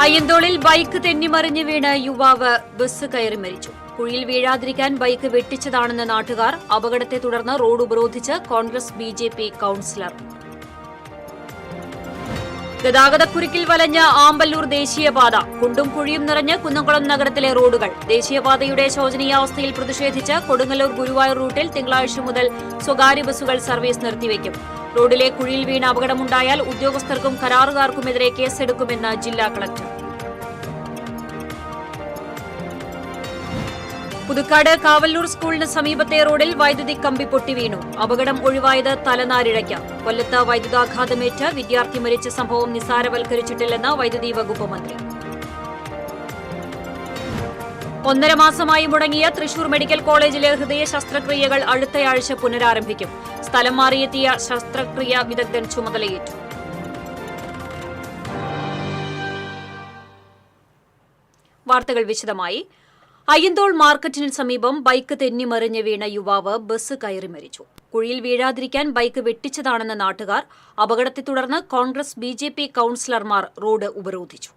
അയ്യന്തോളിൽ bike തെന്നിമറിഞ്ഞ് വീണ് യുവാവ് bus കയറി മരിച്ചു. കുഴിയിൽ വീഴാതിരിക്കാൻ ബൈക്ക് വെട്ടിച്ചതാണെന്ന് നാട്ടുകാർ. അപകടത്തെ തുടർന്ന് റോഡ് ഉപരോധിച്ച് കോൺഗ്രസ് ബിജെപി കൌൺസിലർ. ഗതാഗതക്കുരുക്കിൽ വലഞ്ഞ ആമ്പല്ലൂർ ദേശീയപാത. കുണ്ടും കുഴിയും നിറഞ്ഞ് കുന്നംകുളം നഗരത്തിലെ റോഡുകൾ. ദേശീയപാതയുടെ ശോചനീയാവസ്ഥയിൽ പ്രതിഷേധിച്ച് കൊടുങ്ങല്ലൂർ ഗുരുവായൂർ റൂട്ടിൽ തിങ്കളാഴ്ച മുതൽ സ്വകാര്യ ബസ്സുകൾ സർവീസ് നിർത്തിവെക്കും. റോഡിലെ കുഴിയിൽ വീണ അപകടമുണ്ടായാൽ ഉദ്യോഗസ്ഥർക്കും കരാറുകാർക്കുമെതിരെ കേസെടുക്കുമെന്ന് ജില്ലാ കളക്ടർ. പുതുക്കാട് കാവല്ലൂർ സ്കൂളിന് സമീപത്തെ റോഡിൽ വൈദ്യുതി കമ്പി പൊട്ടി വീണു. അപകടം ഒഴിവായത് തലനാരിഴയ്ക്ക്. കൊല്ലത്ത് വൈദ്യുതാഘാതമേറ്റ് വിദ്യാർത്ഥി മരിച്ച സംഭവം നിസ്സാരവൽക്കരിച്ചിട്ടില്ലെന്ന് വൈദ്യുതി വകുപ്പ് മന്ത്രി. 1.5 മാസമായി മുടങ്ങിയ തൃശൂർ മെഡിക്കൽ കോളേജിലെ ഹൃദയ ശസ്ത്രക്രിയകൾ അടുത്തയാഴ്ച പുനരാരംഭിക്കും. സ്ഥലം മാറിയെത്തിയ ശസ്ത്രക്രിയ വിദഗ്ധൻ ചുമതലയേറ്റു. വാർത്തകൾ വിശദമായി. അയ്യന്തോൾ മാർക്കറ്റിന് സമീപം ബൈക്ക് തെന്നിമറിഞ്ഞ് വീണ യുവാവ് ബസ് കയറി മരിച്ചു. കുഴിയിൽ വീഴാതിരിക്കാൻ ബൈക്ക് വെട്ടിച്ചതാണെന്ന് നാട്ടുകാർ. അപകടത്തെ തുടർന്ന് കോൺഗ്രസ് ബിജെപി കൌൺസിലർമാർ റോഡ് ഉപരോധിച്ചു.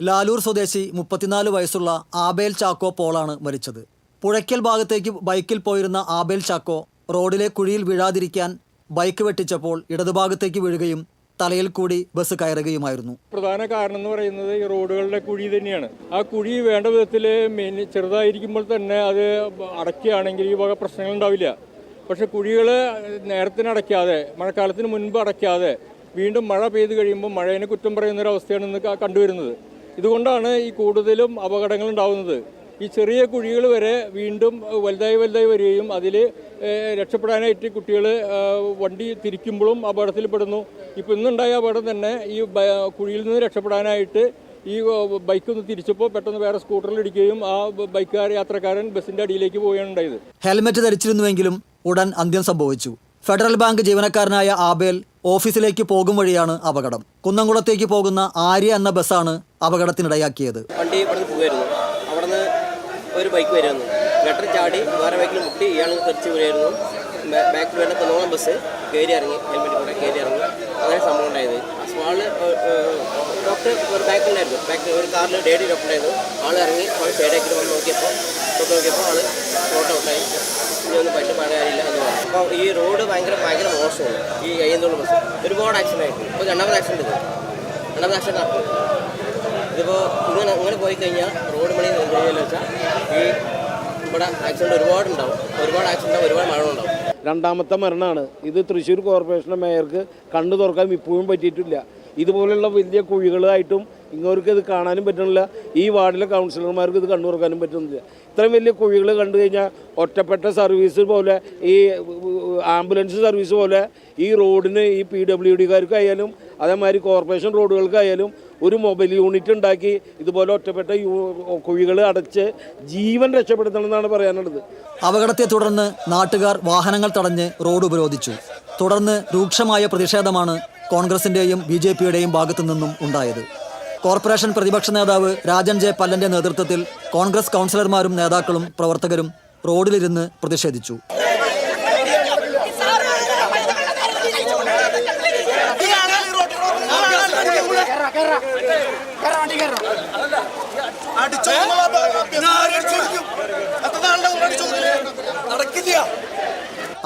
ലാലൂർ സ്വദേശി 34 വയസ്സുള്ള ആബേൽ ചാക്കോ പോളാണ് മരിച്ചത്. പുഴയ്ക്കൽ ഭാഗത്തേക്ക് ബൈക്കിൽ പോയിരുന്ന ആബേൽ ചാക്കോ റോഡിലെ കുഴിയിൽ വീഴാതിരിക്കാൻ ബൈക്ക് വെട്ടിച്ചപ്പോൾ ഇടതുഭാഗത്തേക്ക് വീഴുകയും തലയിൽ കൂടി ബസ് കയറുകയുമായിരുന്നു. പ്രധാന കാരണം എന്ന് പറയുന്നത് ഈ റോഡുകളുടെ കുഴി തന്നെയാണ്. ആ കുഴി വേണ്ട വിധത്തിൽ ചെറുതായിരിക്കുമ്പോൾ തന്നെ അത് അടയ്ക്കുകയാണെങ്കിൽ ഈ വക പ്രശ്നങ്ങൾ ഉണ്ടാവില്ല. പക്ഷെ കുഴികൾ നേരത്തിന് അടയ്ക്കാതെ, മഴക്കാലത്തിന് മുൻപ് അടയ്ക്കാതെ വീണ്ടും മഴ പെയ്ത് കഴിയുമ്പോൾ മഴേനെ കുറ്റം പറയുന്നൊരവസ്ഥയാണ് ഇന്ന് കണ്ടുവരുന്നത്. ഇതുകൊണ്ടാണ് ഈ കൂടുതലും അപകടങ്ങൾ ഉണ്ടാകുന്നത്. ഈ ചെറിയ കുഴികൾ വരെ വീണ്ടും വലുതായി വരികയും അതിൽ രക്ഷപ്പെടാനായിട്ട് കുട്ടികൾ വണ്ടി തിരിക്കുമ്പോഴും അപകടത്തിൽപ്പെടുന്നു. ഇപ്പോൾ ഇന്നുണ്ടായ അപകടം തന്നെ ഈ കുഴിയിൽ നിന്ന് രക്ഷപ്പെടാനായിട്ട് ഈ ബൈക്ക് ഒന്ന് തിരിച്ചപ്പോൾ പെട്ടെന്ന് വേറെ സ്കൂട്ടറിൽ ഇടിക്കുകയും ആ യാത്രക്കാരൻ ബസിന്റെ അടിയിലേക്ക് പോവുകയാണ് ഉണ്ടായത്. ഹെൽമെറ്റ് ധരിച്ചിരുന്നുവെങ്കിലും ഉടൻ അന്ത്യം സംഭവിച്ചു. ഫെഡറൽ ബാങ്ക് ജീവനക്കാരനായ ആബേൽ ഓഫീസിലേക്ക് പോകും വഴിയാണ് അപകടം. കുന്നംകുളത്തേക്ക് പോകുന്ന ആര്യ എന്ന ബസ്സാണ് അപകടത്തിനിടയാക്കിയത്. വണ്ടി ഇവിടെ പോകുമായിരുന്നു. അവിടെ നിന്ന് ഒരു ബൈക്ക് വരുന്നു. ഗട്ടർ ചാടി വേറെ ബൈക്കിൽ മുട്ടി ഇയാൾ തെറിച്ച് വീഴായിരുന്നു. ബാക്കിൽ വരുന്ന കുന്നംകുളം ബസ് കയറി ഇറങ്ങി, ഹെൽമെറ്റ് കൂടെ കയറി ഇറങ്ങി. അങ്ങനെ സംഭവം ഉണ്ടായത്. സ്മാള് ഡോക്ടർ ഒരു ബാക്കിലുണ്ടായിരുന്നു. ബാക്കിൽ ഒരു കാറിൽ ഡേഡി ഡോക്ടർ ഉണ്ടായിരുന്നു. ആൾ ഇറങ്ങി സൈഡാക്കി വന്ന് നോക്കിയപ്പോൾ ആൾ ഫോട്ടോ ഔട്ടായി. ഇനി ഒന്നും പറയാനില്ല എന്ന് പറഞ്ഞു. അപ്പോൾ ഈ റോഡ് ഭയങ്കര മോശമാണ്. ഈ അയ്യന്തോൾ ബസ് ഒരുപാട് ആക്സിഡൻ്റ് ആയിട്ട് ഇപ്പോൾ രണ്ടാമത് ആക്സിഡൻറ്റ് നടക്കും. ഇതിപ്പോൾ ഇങ്ങനെ പോയി കഴിഞ്ഞാൽ റോഡ് പണി എന്താണെന്ന് വെച്ചാൽ ഈ ഇവിടെ ആക്സിഡൻറ്റ് ഒരുപാട് ആക്സിഡൻറ്റ് ഒരുപാട് മഴ ഉണ്ടാവും. രണ്ടാമത്തെ മരണമാണ് ഇത്. തൃശ്ശൂർ കോർപ്പറേഷൻ്റെ മേയർക്ക് കണ്ണു തുറക്കാൻ ഇപ്പോഴും പറ്റിയിട്ടില്ല. ഇതുപോലുള്ള വലിയ കുഴികളായിട്ടും ഇങ്ങോർക്ക് ഇത് കാണാനും പറ്റുന്നില്ല. ഈ വാർഡിലെ കൗൺസിലർമാർക്ക് ഇത് കണ്ണു തുറക്കാനും പറ്റുന്നില്ല. ഇത്രയും വലിയ കുഴികൾ കണ്ടു കഴിഞ്ഞാൽ ഒറ്റപ്പെട്ട സർവീസ് പോലെ, ഈ ആംബുലൻസ് സർവീസ് പോലെ ഈ റോഡിന് ഈ PWDക്കാർക്കായാലും അതേമാതിരി കോർപ്പറേഷൻ റോഡുകൾക്കായാലും ഒരു മൊബൈൽ യൂണിറ്റ് ഉണ്ടാക്കി ഇതുപോലെ ഒറ്റപ്പെട്ട കുഴികൾ അടച്ച് ജീവൻ രക്ഷപ്പെടുത്തണമെന്നാണ് പറയാനുള്ളത്. അപകടത്തെ തുടർന്ന് നാട്ടുകാർ വാഹനങ്ങൾ തടഞ്ഞ് റോഡ് ഉപരോധിച്ചു. തുടർന്ന് രൂക്ഷമായ പ്രതിഷേധമാണ് കോൺഗ്രസിന്റെയും BJPയുടെയും ഭാഗത്തു നിന്നും ഉണ്ടായത്. കോർപ്പറേഷൻ പ്രതിപക്ഷ നേതാവ് രാജൻ ജെ പല്ലന്റെ നേതൃത്വത്തിൽ കോൺഗ്രസ് കൗൺസിലർമാരും നേതാക്കളും പ്രവർത്തകരും റോഡിലിരുന്ന് പ്രതിഷേധിച്ചു.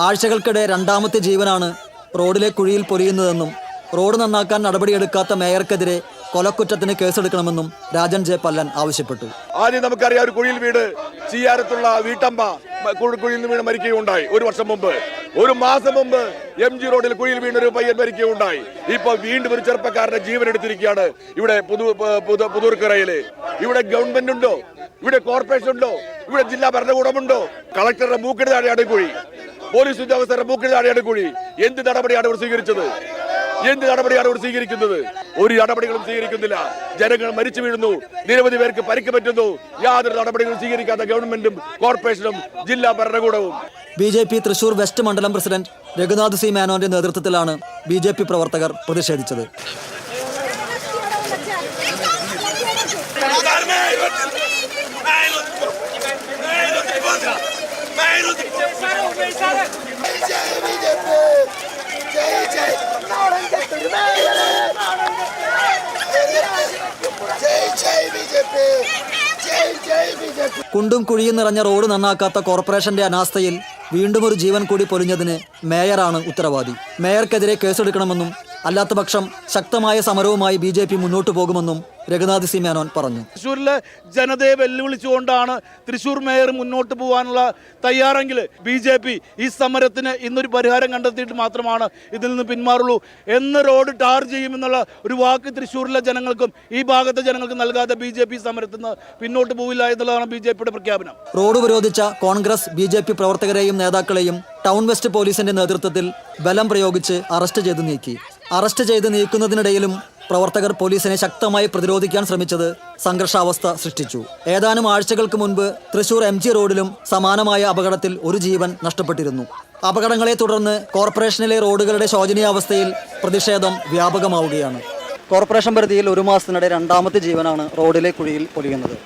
ആഴ്ചകൾക്കിടെ രണ്ടാമത്തെ ജീവനാണ് റോഡിലെ കുഴിയിൽ പൊലിയുന്നതെന്നും റോഡ് നന്നാക്കാൻ നടപടിയെടുക്കാത്ത മേയർക്കെതിരെ കൊലക്കുറ്റത്തിന് കേസെടുക്കണമെന്നും രാജൻ ജെ പല്ലൻ ആവശ്യപ്പെട്ടു. ആദ്യം നമുക്കറിയാം, ഒരു കുഴിയിൽ വീട് ചീയാരത്തുള്ള വീട്ടമ്മ കുഴിയിൽ നിന്ന് വീണ് മരിക്കുകയുണ്ടായി. ഒരു മാസം മുമ്പ് MG റോഡിൽ കുഴിയിൽ വീണൊരു പയ്യൻ മരിക്കുകയുണ്ടായി. ഇപ്പൊ വീണ്ടും ഒരു ചെറുപ്പക്കാരന്റെ ജീവൻ എടുത്തിരിക്കുകയാണ് ഇവിടെ പുതൂർക്കരയില്. ഇവിടെ ഗവൺമെന്റ് ഉണ്ടോ? ഇവിടെ കോർപ്പറേഷൻ ഉണ്ടോ? ഇവിടെ ജില്ലാ ഭരണകൂടമുണ്ടോ? കളക്ടറുടെ മൂക്കിന് താഴെയാണ് കുഴി, പോലീസ് ഉദ്യോഗസ്ഥരുടെ മൂക്കിന് താഴെയാണ് കുഴി. എന്ത് നടപടിയാണ് ഇവർ സ്വീകരിക്കുന്നത്? ഒരു നടപടികളും സ്വീകരിക്കുന്നില്ല. ജനങ്ങൾ മരിച്ചു വീഴുന്നു, നിരവധി പേർക്ക് പരിക്ക് പറ്റുന്നു. യാതൊരു നടപടികളും സ്വീകരിക്കാത്ത ഗവൺമെന്റും കോർപ്പറേഷനും ജില്ലാ ഭരണകൂടവും. BJP തൃശൂർ വെസ്റ്റ് മണ്ഡലം പ്രസിഡന്റ് രഘുനാഥ് സി മേനോന്റെ നേതൃത്വത്തിലാണ് BJP പ്രവർത്തകർ പ്രതിഷേധിച്ചത്. കുണ്ടും കുഴിയും നിറഞ്ഞ റോഡ് നന്നാക്കാത്ത കോർപ്പറേഷന്റെ അനാസ്ഥയിൽ വീണ്ടും ഒരു ജീവൻ കൂടി പൊലിഞ്ഞതിന് മേയറാണ് ഉത്തരവാദി. മേയർക്കെതിരെ കേസെടുക്കണമെന്നും അല്ലാത്തപക്ഷം ശക്തമായ സമരവുമായി BJP മുന്നോട്ടു പോകുമെന്നും രഘുനാഥ് സി മേനോൻ പറഞ്ഞു. തൃശ്ശൂരിലെ ജനതയെ വെല്ലുവിളിച്ചുകൊണ്ടാണ് തൃശ്ശൂർ മേയർ മുന്നോട്ട് പോകാനുള്ള തയ്യാറെങ്കിൽ BJP ഈ സമരത്തിന് ഇന്നൊരു പരിഹാരം കണ്ടെത്തിയിട്ട് മാത്രമാണ് ഇതിൽ നിന്ന് പിന്മാറുള്ളൂ. എന്ന് റോഡ് ടാർ ചെയ്യുമെന്നുള്ള ഒരു വാക്ക് തൃശ്ശൂരിലെ ജനങ്ങൾക്കും ഈ ഭാഗത്തെ ജനങ്ങൾക്കും നൽകാതെ BJP സമരത്തിൽ നിന്ന് പിന്നോട്ട് പോവില്ല എന്നുള്ളതാണ് BJPയുടെ പ്രഖ്യാപനം. റോഡ് ഉപരോധിച്ച കോൺഗ്രസ് BJP പ്രവർത്തകരെയും നേതാക്കളെയും ടൗൺ വെസ്റ്റ് പോലീസിന്റെ നേതൃത്വത്തിൽ ബലം പ്രയോഗിച്ച് അറസ്റ്റ് ചെയ്ത് നീക്കുന്നതിനിടയിലും പ്രവർത്തകർ പോലീസിനെ ശക്തമായി പ്രതിരോധിക്കാൻ ശ്രമിച്ചത് സംഘർഷാവസ്ഥ സൃഷ്ടിച്ചു. ഏതാനും ആഴ്ചകൾക്ക് മുൻപ് തൃശൂർ MG റോഡിലും സമാനമായ അപകടത്തിൽ ഒരു ജീവൻ നഷ്ടപ്പെട്ടിരുന്നു. അപകടങ്ങളെ തുടർന്ന് കോർപ്പറേഷനിലെ റോഡുകളുടെ ശോചനീയാവസ്ഥയിൽ പ്രതിഷേധം വ്യാപകമാവുകയാണ്. കോർപ്പറേഷൻ പരിധിയിൽ ഒരു മാസത്തിനിടെ രണ്ടാമത്തെ ജീവനാണ് റോഡിലെ കുഴിയിൽ പൊലിയുന്നത്.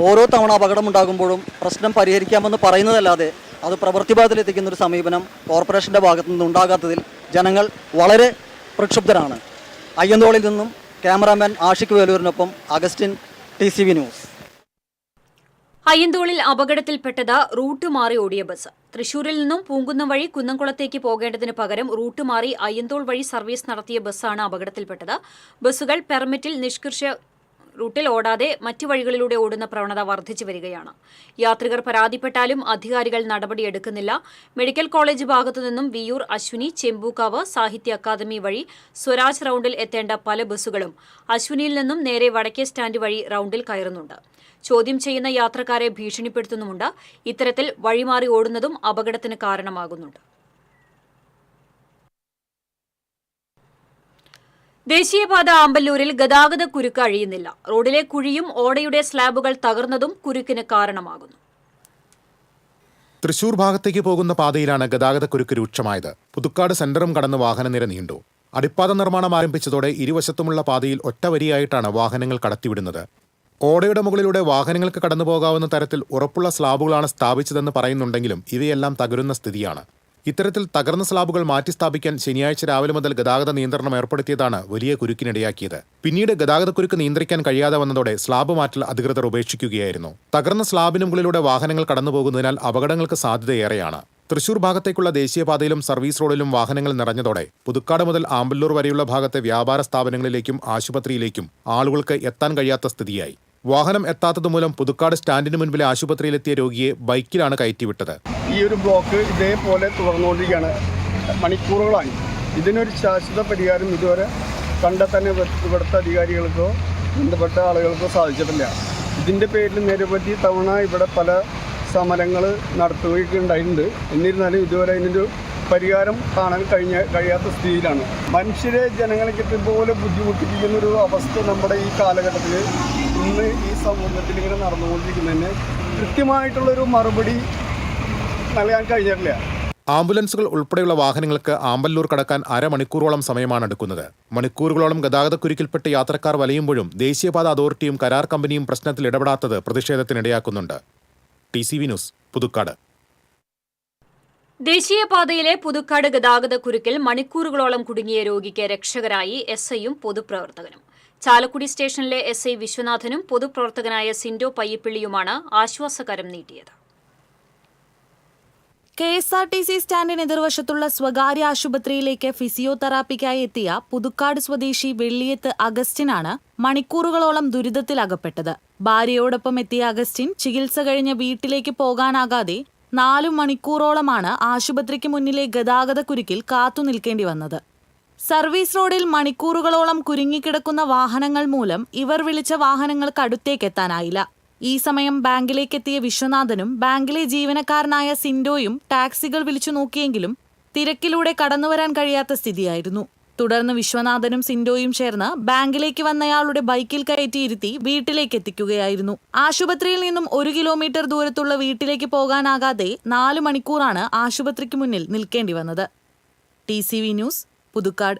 ഓരോ തവണ അപകടമുണ്ടാകുമ്പോഴും പ്രശ്നം പരിഹരിക്കാമെന്ന് പറയുന്നതല്ലാതെ അത് പ്രവൃത്തിപഥത്തിലെത്തിക്കുന്ന ഒരു സമീപനം കോർപ്പറേഷന്റെ ഭാഗത്തു നിന്നുണ്ടാകാത്തതിൽ ജനങ്ങൾ വളരെ പ്രക്ഷുബ്ധരാണ്. അയ്യന്തോളിൽ നിന്നും ക്യാമറാമാൻ ആഷിഖ് വേലൂരിനൊപ്പം അഗസ്റ്റിൻ, TCV ന്യൂസ്. അയ്യന്തോളിൽ അപകടത്തിൽപ്പെട്ടത് റൂട്ട് മാറി ഓടിയ ബസ്. തൃശൂരിൽ നിന്നും പൂങ്കുന്നം വഴി കുന്നംകുളത്തേക്ക് പോകേണ്ടതിന് പകരം റൂട്ട് മാറി അയ്യന്തോൾ വഴി സർവീസ് നടത്തിയ ബസ്സാണ് അപകടത്തിൽപ്പെട്ടത്. ബസ്സുകൾ പെർമിറ്റിൽ നിഷ്കർഷ റൂട്ടിൽ ഓടാതെ മറ്റു വഴികളിലൂടെ ഓടുന്ന പ്രവണത വർദ്ധിച്ചു വരികയാണ്. യാത്രികർ പരാതിപ്പെട്ടാലും അധികാരികൾ നടപടിയെടുക്കുന്നില്ല. മെഡിക്കൽ കോളേജ് ഭാഗത്തുനിന്നും വിയൂർ, അശ്വിനി, ചെമ്പൂക്കാവ്, സാഹിത്യ അക്കാദമി വഴി സ്വരാജ് റൌണ്ടിൽ എത്തേണ്ട പല ബസ്സുകളും അശ്വിനിയിൽ നിന്നും നേരെ വടക്കേ സ്റ്റാൻഡ് വഴി റൌണ്ടിൽ കയറുന്നുണ്ട്. ചോദ്യം ചെയ്യുന്ന യാത്രക്കാരെ ഭീഷണിപ്പെടുത്തുന്നുമുണ്ട്. ഇത്തരത്തിൽ വഴിമാറി ഓടുന്നതും അപകടത്തിന് കാരണമാകുന്നുണ്ട്. ദേശീയപാത ആമ്പല്ലൂരിൽ ഗതാഗത കുരുക്ക് അഴിയുന്നില്ല. റോഡിലെ കുഴിയും ഓടയുടെ സ്ലാബുകൾ തകർന്നതും കുരുക്കിന് കാരണമാകുന്നു. തൃശൂർ ഭാഗത്തേക്ക് പോകുന്ന പാതയിലാണ് ഗതാഗതക്കുരുക്ക് രൂക്ഷമായത്. പുതുക്കാട് സെന്ററും കടന്ന് വാഹനനിര നീണ്ടു. അടിപ്പാത നിർമ്മാണം ആരംഭിച്ചതോടെ ഇരുവശത്തുമുള്ള പാതയിൽ ഒറ്റവരിയായിട്ടാണ് വാഹനങ്ങൾ കടത്തിവിടുന്നത്. ഓടയുടെ മുകളിലൂടെ വാഹനങ്ങൾക്ക് കടന്നുപോകാവുന്ന തരത്തിൽ ഉറപ്പുള്ള സ്ലാബുകളാണ് സ്ഥാപിച്ചതെന്ന് പറയുന്നുണ്ടെങ്കിലും ഇവയെല്ലാം തകരുന്ന സ്ഥിതിയാണ്. ഇത്തരത്തിൽ തകർന്ന സ്ലാബുകൾ മാറ്റിസ്ഥാപിക്കാൻ ശനിയാഴ്ച രാവിലെ മുതൽ ഗതാഗത നിയന്ത്രണം ഏർപ്പെടുത്തിയതാണ് വലിയ കുരുക്കിനിടയാക്കിയത്. പിന്നീട് ഗതാഗതക്കുരുക്ക് നിയന്ത്രിക്കാൻ കഴിയാതെ വന്നതോടെ സ്ലാബ് മാറ്റൽ അധികൃതർ ഉപേക്ഷിക്കുകയായിരുന്നു. തകർന്ന സ്ലാബിന് മുകളിലൂടെ വാഹനങ്ങൾ കടന്നുപോകുന്നതിനാൽ അപകടങ്ങൾക്ക് സാധ്യതയേറെയാണ്. തൃശൂർ ഭാഗത്തേക്കുള്ള ദേശീയപാതയിലും സർവീസ് റോഡിലും വാഹനങ്ങൾ നിറഞ്ഞതോടെ പുതുക്കാട് മുതൽ ആമ്പല്ലൂർ വരെയുള്ള ഭാഗത്തെ വ്യാപാര സ്ഥാപനങ്ങളിലേക്കും ആശുപത്രിയിലേക്കും ആളുകൾക്ക് എത്താൻ കഴിയാത്ത സ്ഥിതിയായി. വാഹനം എത്താത്തതുമൂലം പുതുക്കാട് സ്റ്റാൻഡിന് മുൻപിലെ ആശുപത്രിയിലെത്തിയ രോഗിയെ ബൈക്കിലാണ് കയറ്റിവിട്ടത്. ഈ ഒരു ബ്ലോക്ക് ഇതേപോലെ തുടർന്നുകൊണ്ടിരിക്കുകയാണ് മണിക്കൂറുകളായി. ഇതിനൊരു ശാശ്വത പരിഹാരം ഇതുവരെ കണ്ടെത്താൻ ഇവിടുത്തെ അധികാരികൾക്കോ ബന്ധപ്പെട്ട ആളുകൾക്കോ സാധിച്ചിട്ടില്ല. ഇതിൻ്റെ പേരിൽ നിരവധി തവണ ഇവിടെ പല സമരങ്ങൾ നടത്തുകയൊക്കെ ഉണ്ടായിട്ടുണ്ട്. എന്നിരുന്നാലും ഇതുവരെ ഇതിനൊരു പരിഹാരം കാണാൻ കഴിയാത്ത സ്ഥിതിയിലാണ്. മനുഷ്യരെ ജനങ്ങൾക്ക് ഇതുപോലെ ബുദ്ധിമുട്ടിപ്പിക്കുന്നൊരു അവസ്ഥ നമ്മുടെ ഈ കാലഘട്ടത്തിൽ ഇന്ന് ഈ സമൂഹത്തിൽ ഇങ്ങനെ നടന്നുകൊണ്ടിരിക്കുന്നതിന് കൃത്യമായിട്ടുള്ളൊരു മറുപടി നൽകാൻ കഴിഞ്ഞിട്ടില്ല. ആംബുലൻസുകൾ ഉൾപ്പെടെയുള്ള വാഹനങ്ങൾക്ക് ആമ്പല്ലൂർ കടക്കാൻ അരമണിക്കൂറോളം സമയമാണ് എടുക്കുന്നത്. മണിക്കൂറുകളോളം ഗതാഗതക്കുരുക്കിൽപ്പെട്ട് യാത്രക്കാർ വലയുമ്പോഴും ദേശീയപാത അതോറിറ്റിയും കരാർ കമ്പനിയും പ്രശ്നത്തിൽ ഇടപെടാത്തത് പ്രതിഷേധത്തിനിടയാക്കുന്നുണ്ട്. TCV news, Puthukkad. ദേശീയപാതയിലെ പുതുക്കാട് ഗതാഗതക്കുരുക്കിൽ മണിക്കൂറുകളോളം കുടുങ്ങിയ രോഗിക്ക് രക്ഷകരായി SIയും പൊതുപ്രവർത്തകനും. ചാലക്കുടി സ്റ്റേഷനിലെ SI വിശ്വനാഥനും പൊതുപ്രവർത്തകനായ സിൻഡോ പയ്യപ്പിള്ളിയുമാണ് ആശ്വാസകരം നീട്ടിയത്. KSRTC സ്റ്റാൻഡിന് എതിർവശത്തുള്ള സ്വകാര്യ ആശുപത്രിയിലേക്ക് ഫിസിയോതെറാപ്പിക്കായി എത്തിയ പുതുക്കാട് സ്വദേശി വെള്ളിയത്ത് അഗസ്റ്റിനാണ് മണിക്കൂറുകളോളം ദുരിതത്തിലകപ്പെട്ടത്. ഭാര്യയോടൊപ്പം എത്തിയ അഗസ്റ്റിൻ ചികിത്സ കഴിഞ്ഞ് വീട്ടിലേക്ക് പോകാനാകാതെ 4 മണിക്കൂറോളമാണ് ആശുപത്രിക്ക് മുന്നിലെ ഗതാഗതക്കുരുക്കിൽ കാത്തുനിൽക്കേണ്ടി വന്നത്. സർവീസ് റോഡിൽ മണിക്കൂറുകളോളം കുരുങ്ങിക്കിടക്കുന്ന വാഹനങ്ങൾ മൂലം ഇവർ വിളിച്ച വാഹനങ്ങൾക്ക് അടുത്തേക്കെത്താനായില്ല. ഈ സമയം ബാങ്കിലേക്കെത്തിയ വിശ്വനാഥനും ബാങ്കിലെ ജീവനക്കാരനായ സിൻഡോയും ടാക്സികൾ വിളിച്ചു നോക്കിയെങ്കിലും തിരക്കിലൂടെ കടന്നുവരാൻ കഴിയാത്ത സ്ഥിതിയായിരുന്നു. തുടർന്ന് വിശ്വനാഥനും സിൻഡോയും ചേർന്ന് ബാങ്കിലേക്ക് വന്നയാളുടെ ബൈക്കിൽ കയറ്റിയിരുത്തി വീട്ടിലേക്ക് എത്തിക്കുകയായിരുന്നു. ആശുപത്രിയിൽ നിന്നും 1 കിലോമീറ്റർ ദൂരത്തുള്ള വീട്ടിലേക്ക് പോകാനാകാതെ 4 മണിക്കൂറാണ് ആശുപത്രിക്ക് മുന്നിൽ നിൽക്കേണ്ടി വന്നത്. TCV news, Puthukkad.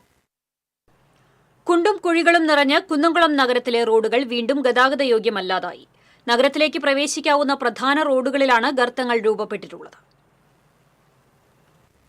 കുണ്ടും കുഴികളും നിറഞ്ഞ് കുന്നംകുളം നഗരത്തിലെ റോഡുകൾ വീണ്ടും ഗതാഗതയോഗ്യമല്ലാതായി. നഗരത്തിലേക്ക് പ്രവേശിക്കാവുന്ന പ്രധാന റോഡുകളിലാണ് ഗർത്തങ്ങൾ രൂപപ്പെട്ടിട്ടുള്ളത്.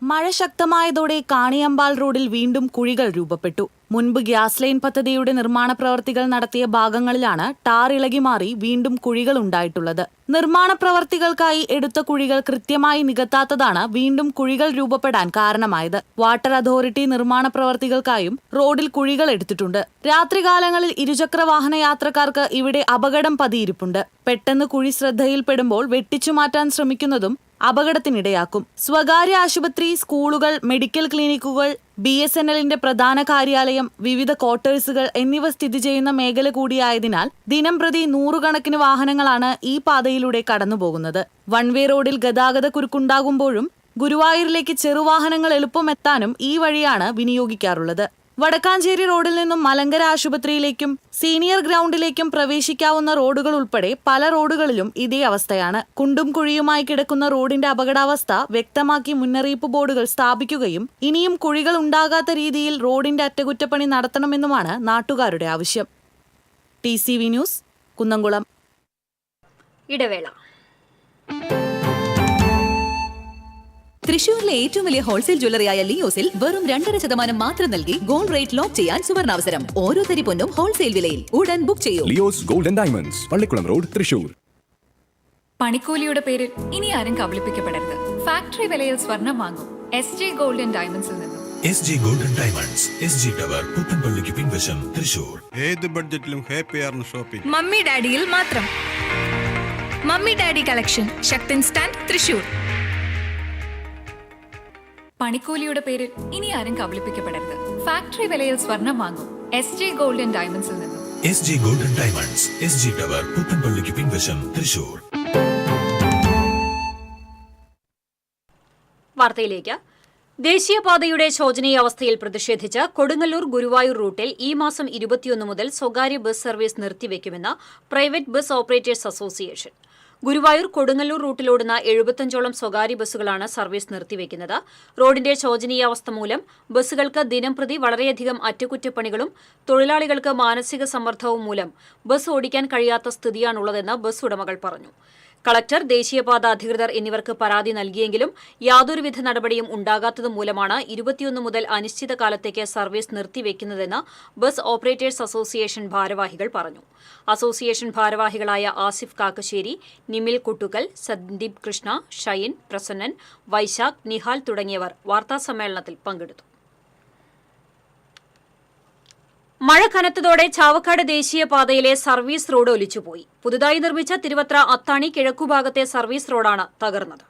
മഴ ശക്തമായതോടെ കാണിയമ്പാൽ റോഡിൽ വീണ്ടും കുഴികൾ രൂപപ്പെട്ടു. മുൻപ് ഗ്യാസ് ലൈൻ പദ്ധതിയുടെ നിർമ്മാണ പ്രവർത്തികൾ നടത്തിയ ഭാഗങ്ങളിലാണ് ടാർ ഇളകി മാറി വീണ്ടും കുഴികൾ ഉണ്ടായിട്ടുള്ളത്. നിർമ്മാണ പ്രവർത്തികൾക്കായി എടുത്ത കുഴികൾ കൃത്യമായി നികത്താത്തതാണ് വീണ്ടും കുഴികൾ രൂപപ്പെടാൻ കാരണമായത്. വാട്ടർ അതോറിറ്റി നിർമ്മാണ പ്രവർത്തികൾക്കായും റോഡിൽ കുഴികൾ എടുത്തിട്ടുണ്ട്. രാത്രികാലങ്ങളിൽ ഇരുചക്ര വാഹന യാത്രക്കാർക്ക് ഇവിടെ അപകടം പതിയിരിപ്പുണ്ട്. പെട്ടെന്ന് കുഴി ശ്രദ്ധയിൽപ്പെടുമ്പോൾ വെട്ടിച്ചുമാറ്റാൻ ശ്രമിക്കുന്നതും അപകടത്തിനിടയാക്കും. സ്വകാര്യ ആശുപത്രി, സ്കൂളുകൾ, മെഡിക്കൽ ക്ലിനിക്കുകൾ, BSNLന്റെ പ്രധാന കാര്യാലയം, വിവിധ ക്വാർട്ടേഴ്സുകൾ എന്നിവ സ്ഥിതി ചെയ്യുന്ന മേഖല കൂടിയായതിനാൽ ദിനംപ്രതി നൂറുകണക്കിന് വാഹനങ്ങളാണ് ഈ പാതയിലൂടെ കടന്നുപോകുന്നത്. വൺ വേ റോഡിൽ ഗതാഗത കുരുക്കുണ്ടാകുമ്പോഴും ഗുരുവായൂരിലേക്ക് ചെറുവാഹനങ്ങൾ എളുപ്പമെത്താനും ഈ വഴിയാണ് വിനിയോഗിക്കാറുള്ളത്. വടക്കാഞ്ചേരി റോഡിൽ നിന്നും മലങ്കര ആശുപത്രിയിലേക്കും സീനിയർ ഗ്രൗണ്ടിലേക്കും പ്രവേശിക്കാവുന്ന റോഡുകൾ ഉൾപ്പെടെ പല റോഡുകളിലും ഇതേ അവസ്ഥയാണ്. കുണ്ടും കുഴിയുമായി കിടക്കുന്ന റോഡിന്റെ അപകടാവസ്ഥ വ്യക്തമാക്കി മുന്നറിയിപ്പ് ബോർഡുകൾ സ്ഥാപിക്കുകയും ഇനിയും കുഴികൾ ഉണ്ടാകാത്ത രീതിയിൽ റോഡിന്റെ അറ്റകുറ്റപ്പണി നടത്തണമെന്നുമാണ് നാട്ടുകാരുടെ ആവശ്യം. TCV news, Kunnamkulam. ഇടവേള. തൃശൂരിലെ ഏറ്റവും വലിയ ഹോൾസെയിൽ ജ്വല്ലറിയായ ലിയോസിൽ വെറും 2.5% മാത്രം നൽകി ഗോൾഡ് റേറ്റ് ലോക്ക് ചെയ്യാൻ സുവർണാവസരം. ഓരോ തരി പൊന്നും ഹോൾസെയിൽ വിലയിൽ. ഉടൻ ബുക്ക് ചെയ്യൂ. Leo's gold and diamonds, Pallikulam road, Thrissur. പണിക്കൂലിയുടെ പേരിൽ ഇനി ആരും കബളിപ്പിക്കപ്പെടരുത്. ഫാക്ടറി വിലയിൽ സ്വർണം വാങ്ങും SJ ഗോൾഡ് ആൻഡ് ഡയമണ്ട്സിൽ നിന്നും. SJ gold and diamonds, SG tower, പുത്തൻപള്ളിക്ക് പിൻവശം, തൃശൂർ. ഏത് ബഡ്ജറ്റിലും ഹാപ്പിയാണ് ഷോപ്പിംഗ്. മമ്മി ഡാഡിയിൽ മാത്രം. Mummy daddy collection, Sakthan stand, Thrissur. പണിക്കൂലിയുടെ പേരിൽ ഇനി ആരും കബളിപ്പിക്കപ്പെടരുത്. ഫാക്ടറി വിലയിൽ സ്വർണം വാങ്ങും SJ ഗോൾഡ് ആൻഡ് ഡയമണ്ട്സിൽ നിന്നും. SJ gold and diamonds, SG tower, പുത്തൻപള്ളിക്ക് പിൻവശം, തൃശൂർ. വാർത്തയിലേക്ക്. ദേശീയപാതയുടെ ശോചനീയാവസ്ഥയിൽ പ്രതിഷേധിച്ച് കൊടുങ്ങല്ലൂർ ഗുരുവായൂർ റൂട്ടിൽ ഈ മാസം 21 മുതൽ സ്വകാര്യ ബസ് സർവീസ് നിർത്തിവെക്കുമെന്ന് private bus operators association. Guruvayur Kodungallur റൂട്ടിലോടുന്ന 75ഓളം സ്വകാര്യ ബസ്സുകളാണ് സർവീസ് നിർത്തിവെക്കുന്നത്. റോഡിന്റെ ശോചനീയാവസ്ഥ മൂലം ബസ്സുകൾക്ക് ദിനംപ്രതി വളരെയധികം അറ്റകുറ്റപ്പണികളും തൊഴിലാളികൾക്ക് മാനസിക സമ്മർദ്ദവും മൂലം ബസ് ഓടിക്കാൻ കഴിയാത്ത സ്ഥിതിയാണുള്ളതെന്ന് ബസ് ഉടമകൾ പറഞ്ഞു. കളക്ടർ, ദേശീയപാത അധികൃതർ എന്നിവർക്ക് പരാതി നൽകിയെങ്കിലും യാതൊരുവിധ നടപടിയും ഉണ്ടാകാത്തത് മൂലമാണ് 21 മുതൽ അനിശ്ചിതകാലത്തേക്ക് സർവീസ് നിർത്തിവെക്കുന്നതെന്ന് ബസ് ഓപ്പറേറ്റേഴ്സ് അസോസിയേഷൻ ഭാരവാഹികൾ പറഞ്ഞു. അസോസിയേഷൻ ഭാരവാഹികളായ ആസിഫ് കാക്കശ്ശേരി, നിമിൽ കുട്ടുകൽ, സന്ദീപ് കൃഷ്ണ, ഷൈൻ, പ്രസന്നൻ, വൈശാഖ്, നിഹാൽ തുടങ്ങിയവർ വാർത്താസമ്മേളനത്തിൽ പങ്കെടുത്തു. മഴ കനത്തതോടെ ചാവക്കാട് ദേശീയപാതയിലെ സർവീസ് റോഡ് ഒലിച്ചുപോയി. പുതുതായി നിർമ്മിച്ച തിരുവത്ര അത്താണി കിഴക്കുഭാഗത്തെ സർവീസ് റോഡാണ് തകർന്നത്.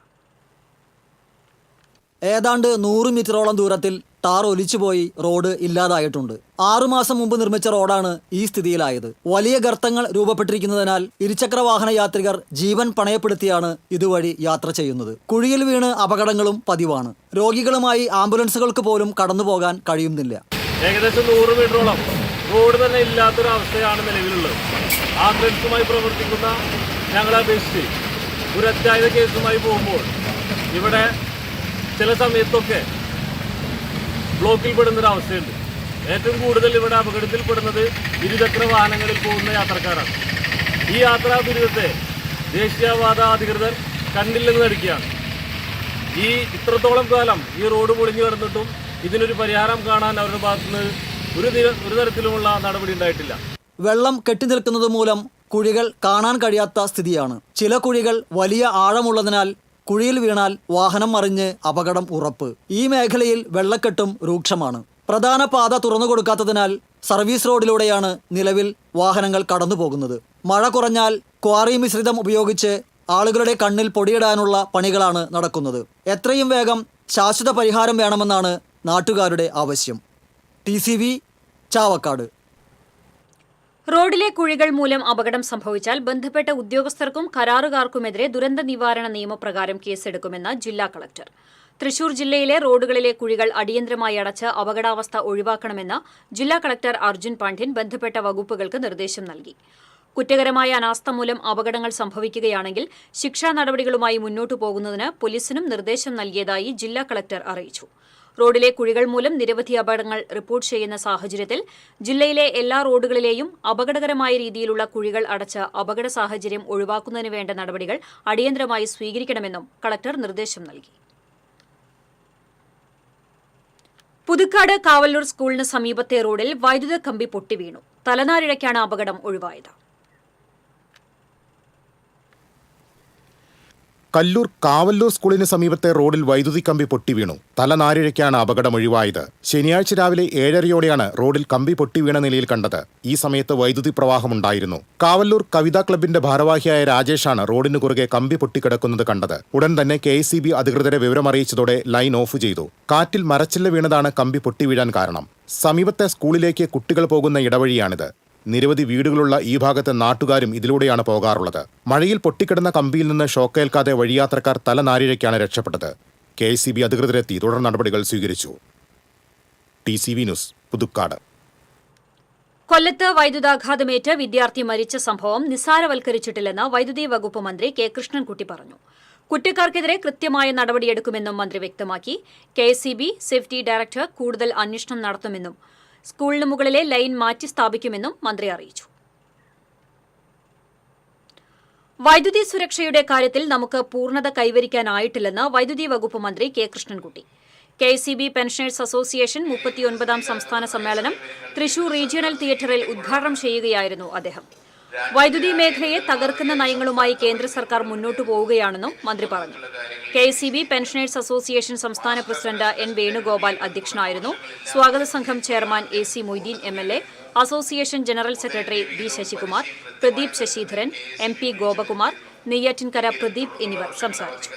ഏതാണ്ട് 100 മീറ്ററോളം ദൂരത്തിൽ ടാർ ഒലിച്ചുപോയി റോഡ് ഇല്ലാതായിട്ടുണ്ട്. 6 മാസം മുമ്പ് നിർമ്മിച്ച റോഡാണ് ഈ സ്ഥിതിയിലായത്. വലിയ ഗർത്തങ്ങൾ രൂപപ്പെട്ടിരിക്കുന്നതിനാൽ ഇരുചക്ര വാഹന യാത്രികർ ജീവൻ പണയപ്പെടുത്തിയാണ് ഇതുവഴി യാത്ര ചെയ്യുന്നത്. കുഴിയിൽ വീണ് അപകടങ്ങളും പതിവാണ്. രോഗികളുമായി ആംബുലൻസുകൾക്ക് പോലും കടന്നുപോകാൻ കഴിയുന്നില്ല. ഏകദേശം 100 മീറ്ററോളം റോഡ് തന്നെ ഇല്ലാത്തൊരവസ്ഥയാണ് നിലവിലുള്ളത്. ആംബുലൻസുമായി പ്രവർത്തിക്കുന്ന ഞങ്ങളെ അപേക്ഷിച്ച് ഒരു അത്യാഹിത കേസുമായി പോകുമ്പോൾ ഇവിടെ ചില സമയത്തൊക്കെ ബ്ലോക്കിൽ പെടുന്നൊരവസ്ഥയുണ്ട്. ഏറ്റവും കൂടുതൽ ഇവിടെ അപകടത്തിൽപ്പെടുന്നത് ഇരുചക്ര വാഹനങ്ങളിൽ പോകുന്ന യാത്രക്കാരാണ്. ഈ യാത്രാ ദുരിതത്തെ ദേശീയപാത അധികൃതർ കണ്ടില്ലെന്ന് നടിക്കുകയാണ്. ഈ ഇത്രത്തോളം കാലം ഈ റോഡ് പൊളിഞ്ഞു കിടന്നിട്ടും ഇതിനൊരു പരിഹാരം കാണാൻ അവരുടെ ഭാഗത്തുനിന്ന് ഒരു തരത്തിലുമുള്ള നടപടി ഉണ്ടായിട്ടില്ല. വെള്ളം കെട്ടിനിൽക്കുന്നത് മൂലം കുഴികൾ കാണാൻ കഴിയാത്ത സ്ഥിതിയാണ്. ചില കുഴികൾ വലിയ ആഴമുള്ളതിനാൽ കുഴിയിൽ വീണാൽ വാഹനം മറിഞ്ഞ് അപകടം ഉറപ്പ്. ഈ മേഖലയിൽ വെള്ളക്കെട്ടും രൂക്ഷമാണ്. പ്രധാന പാത തുറന്നു കൊടുക്കാത്തതിനാൽ സർവീസ് റോഡിലൂടെയാണ് നിലവിൽ വാഹനങ്ങൾ കടന്നുപോകുന്നത്. മഴ കുറഞ്ഞാൽ ക്വാറി മിശ്രിതം ഉപയോഗിച്ച് ആളുകളുടെ കണ്ണിൽ പൊടിയിടാനുള്ള പണികളാണ് നടക്കുന്നത്. എത്രയും വേഗം ശാശ്വത പരിഹാരം വേണമെന്നാണ് നാട്ടുകാരുടെ ആവശ്യം. TCV, ചാവക്കാട്. റോഡിലെ കുഴികൾ മൂലം അപകടം സംഭവിച്ചാൽ ബന്ധപ്പെട്ട ഉദ്യോഗസ്ഥർക്കും കരാറുകാർക്കുമെതിരെ ദുരന്ത നിവാരണ നിയമപ്രകാരം കേസെടുക്കുമെന്ന് ജില്ലാ കളക്ടർ. തൃശൂർ ജില്ലയിലെ റോഡുകളിലെ കുഴികൾ അടിയന്തരമായി അടച്ച് അപകടാവസ്ഥ ഒഴിവാക്കണമെന്ന് ജില്ലാ കളക്ടർ അർജുൻ പാണ്ഡ്യൻ ബന്ധപ്പെട്ട വകുപ്പുകൾക്ക് നിർദ്ദേശം നൽകി. കുറ്റകരമായ അനാസ്ഥ മൂലം അപകടങ്ങൾ സംഭവിക്കുകയാണെങ്കിൽ ശിക്ഷാ നടപടികളുമായി മുന്നോട്ടു പോകുന്നതിന് പോലീസിനും നിർദ്ദേശം നൽകിയതായി ജില്ലാ കളക്ടർ അറിയിച്ചു. റോഡിലെ കുഴികൾ മൂലം നിരവധി അപകടങ്ങൾ റിപ്പോർട്ട് ചെയ്യുന്ന സാഹചര്യത്തിൽ ജില്ലയിലെ എല്ലാ റോഡുകളിലെയും അപകടകരമായ രീതിയിലുള്ള കുഴികൾ അടച്ച് അപകട സാഹചര്യം ഒഴിവാക്കുന്നതിന് വേണ്ട നടപടികൾ അടിയന്തരമായി സ്വീകരിക്കണമെന്നും കളക്ടർ നിർദ്ദേശം നൽകി. പുതുക്കാട് കാവല്ലൂർ സ്കൂളിന് സമീപത്തെ റോഡിൽ വൈദ്യുത കമ്പി പൊട്ടിവീണു. തലനാരിഴയ്ക്കാണ് അപകടം ഒഴിവായത്. കല്ലൂർ കാവല്ലൂർ സ്കൂളിന് സമീപത്തെ റോഡിൽ വൈദ്യുതി കമ്പി പൊട്ടിവീണു. തലനാരിഴയ്ക്കാണ് അപകടമൊഴിവായത്. ശനിയാഴ്ച രാവിലെ 7:30യോടെയാണ് റോഡിൽ കമ്പി പൊട്ടിവീണ നിലയിൽ കണ്ടത്. ഈ സമയത്ത് വൈദ്യുതി പ്രവാഹമുണ്ടായിരുന്നു. കാവല്ലൂർ കവിതാ ക്ലബിന്റെ ഭാരവാഹിയായ രാജേഷാണ് റോഡിന് കുറുകെ കമ്പി പൊട്ടിക്കിടക്കുന്നത് കണ്ടത്. ഉടൻ തന്നെ KSEB അധികൃതരെ വിവരമറിയിച്ചതോടെ ലൈൻ ഓഫ് ചെയ്തു. കാറ്റിൽ മരച്ചില്ല വീണതാണ് കമ്പി പൊട്ടിവീഴാൻ കാരണം. സമീപത്തെ സ്കൂളിലേക്ക് കുട്ടികൾ പോകുന്ന ഇടവഴിയാണിത്. നിരവധി വീടുകളുള്ള ഈ ഭാഗത്തെ നാട്ടുകാരും ഇതിലൂടെയാണ് പോകാറുള്ളത്. മഴയിൽ പൊട്ടിക്കിടന്ന കമ്പിയിൽ നിന്ന് ഷോക്കേൽക്കാതെ വഴിയാത്രക്കാർ തലനാരിഴയ്ക്കാണ് രക്ഷപ്പെട്ടത്. KSEB അധികൃതരെത്തി തുടർ നടപടികൾ സ്വീകരിച്ചു. TCV news, Puthukkad. കൊല്ലത്ത് വൈദ്യുതാഘാതമേറ്റ് വിദ്യാർത്ഥി മരിച്ച സംഭവം നിസ്സാരവൽക്കരിച്ചിട്ടില്ലെന്ന് വൈദ്യുതി വകുപ്പ് മന്ത്രി കെ കൃഷ്ണൻകുട്ടി പറഞ്ഞു. കുറ്റക്കാർക്കെതിരെ കൃത്യമായ നടപടിയെടുക്കുമെന്നും മന്ത്രി വ്യക്തമാക്കി. KSEB സേഫ്റ്റി ഡയറക്ടർ കൂടുതൽ അന്വേഷണം നടത്തുമെന്നും സ്കൂളിന് മുകളിലെ ലൈൻ മാറ്റി സ്ഥാപിക്കുമെന്നും മന്ത്രി അറിയിച്ചു. വൈദ്യുതി സുരക്ഷയുടെ കാര്യത്തിൽ നമുക്ക് പൂർണ്ണത കൈവരിക്കാനായിട്ടില്ലെന്ന് വൈദ്യുതി വകുപ്പ് മന്ത്രി K Krishnankutty. KSEB pensioners association 39ാം സംസ്ഥാന സമ്മേളനം തൃശൂർ റീജിയണൽ തിയേറ്ററിൽ ഉദ്ഘാടനം ചെയ്യുകയായിരുന്നു അദ്ദേഹം. വൈദ്യുതി മേഖലയെ തകർക്കുന്ന നയങ്ങളുമായി കേന്ദ്ര സർക്കാർ മുന്നോട്ടു പോവുകയാണെന്നും മന്ത്രി പറഞ്ഞു. KSEB പെൻഷനേഴ്സ് അസോസിയേഷൻ സംസ്ഥാന പ്രസിഡന്റ് N. വേണുഗോപാൽ അധ്യക്ഷനായിരുന്നു. സ്വാഗത സംഘം chairman AC Moideen MLA, association general secretary B. Sasikumar, Pradeep Sasidharan, MP Gopakumar, Neyyattinkara Pradeep എന്നിവർ സംസാരിച്ചു.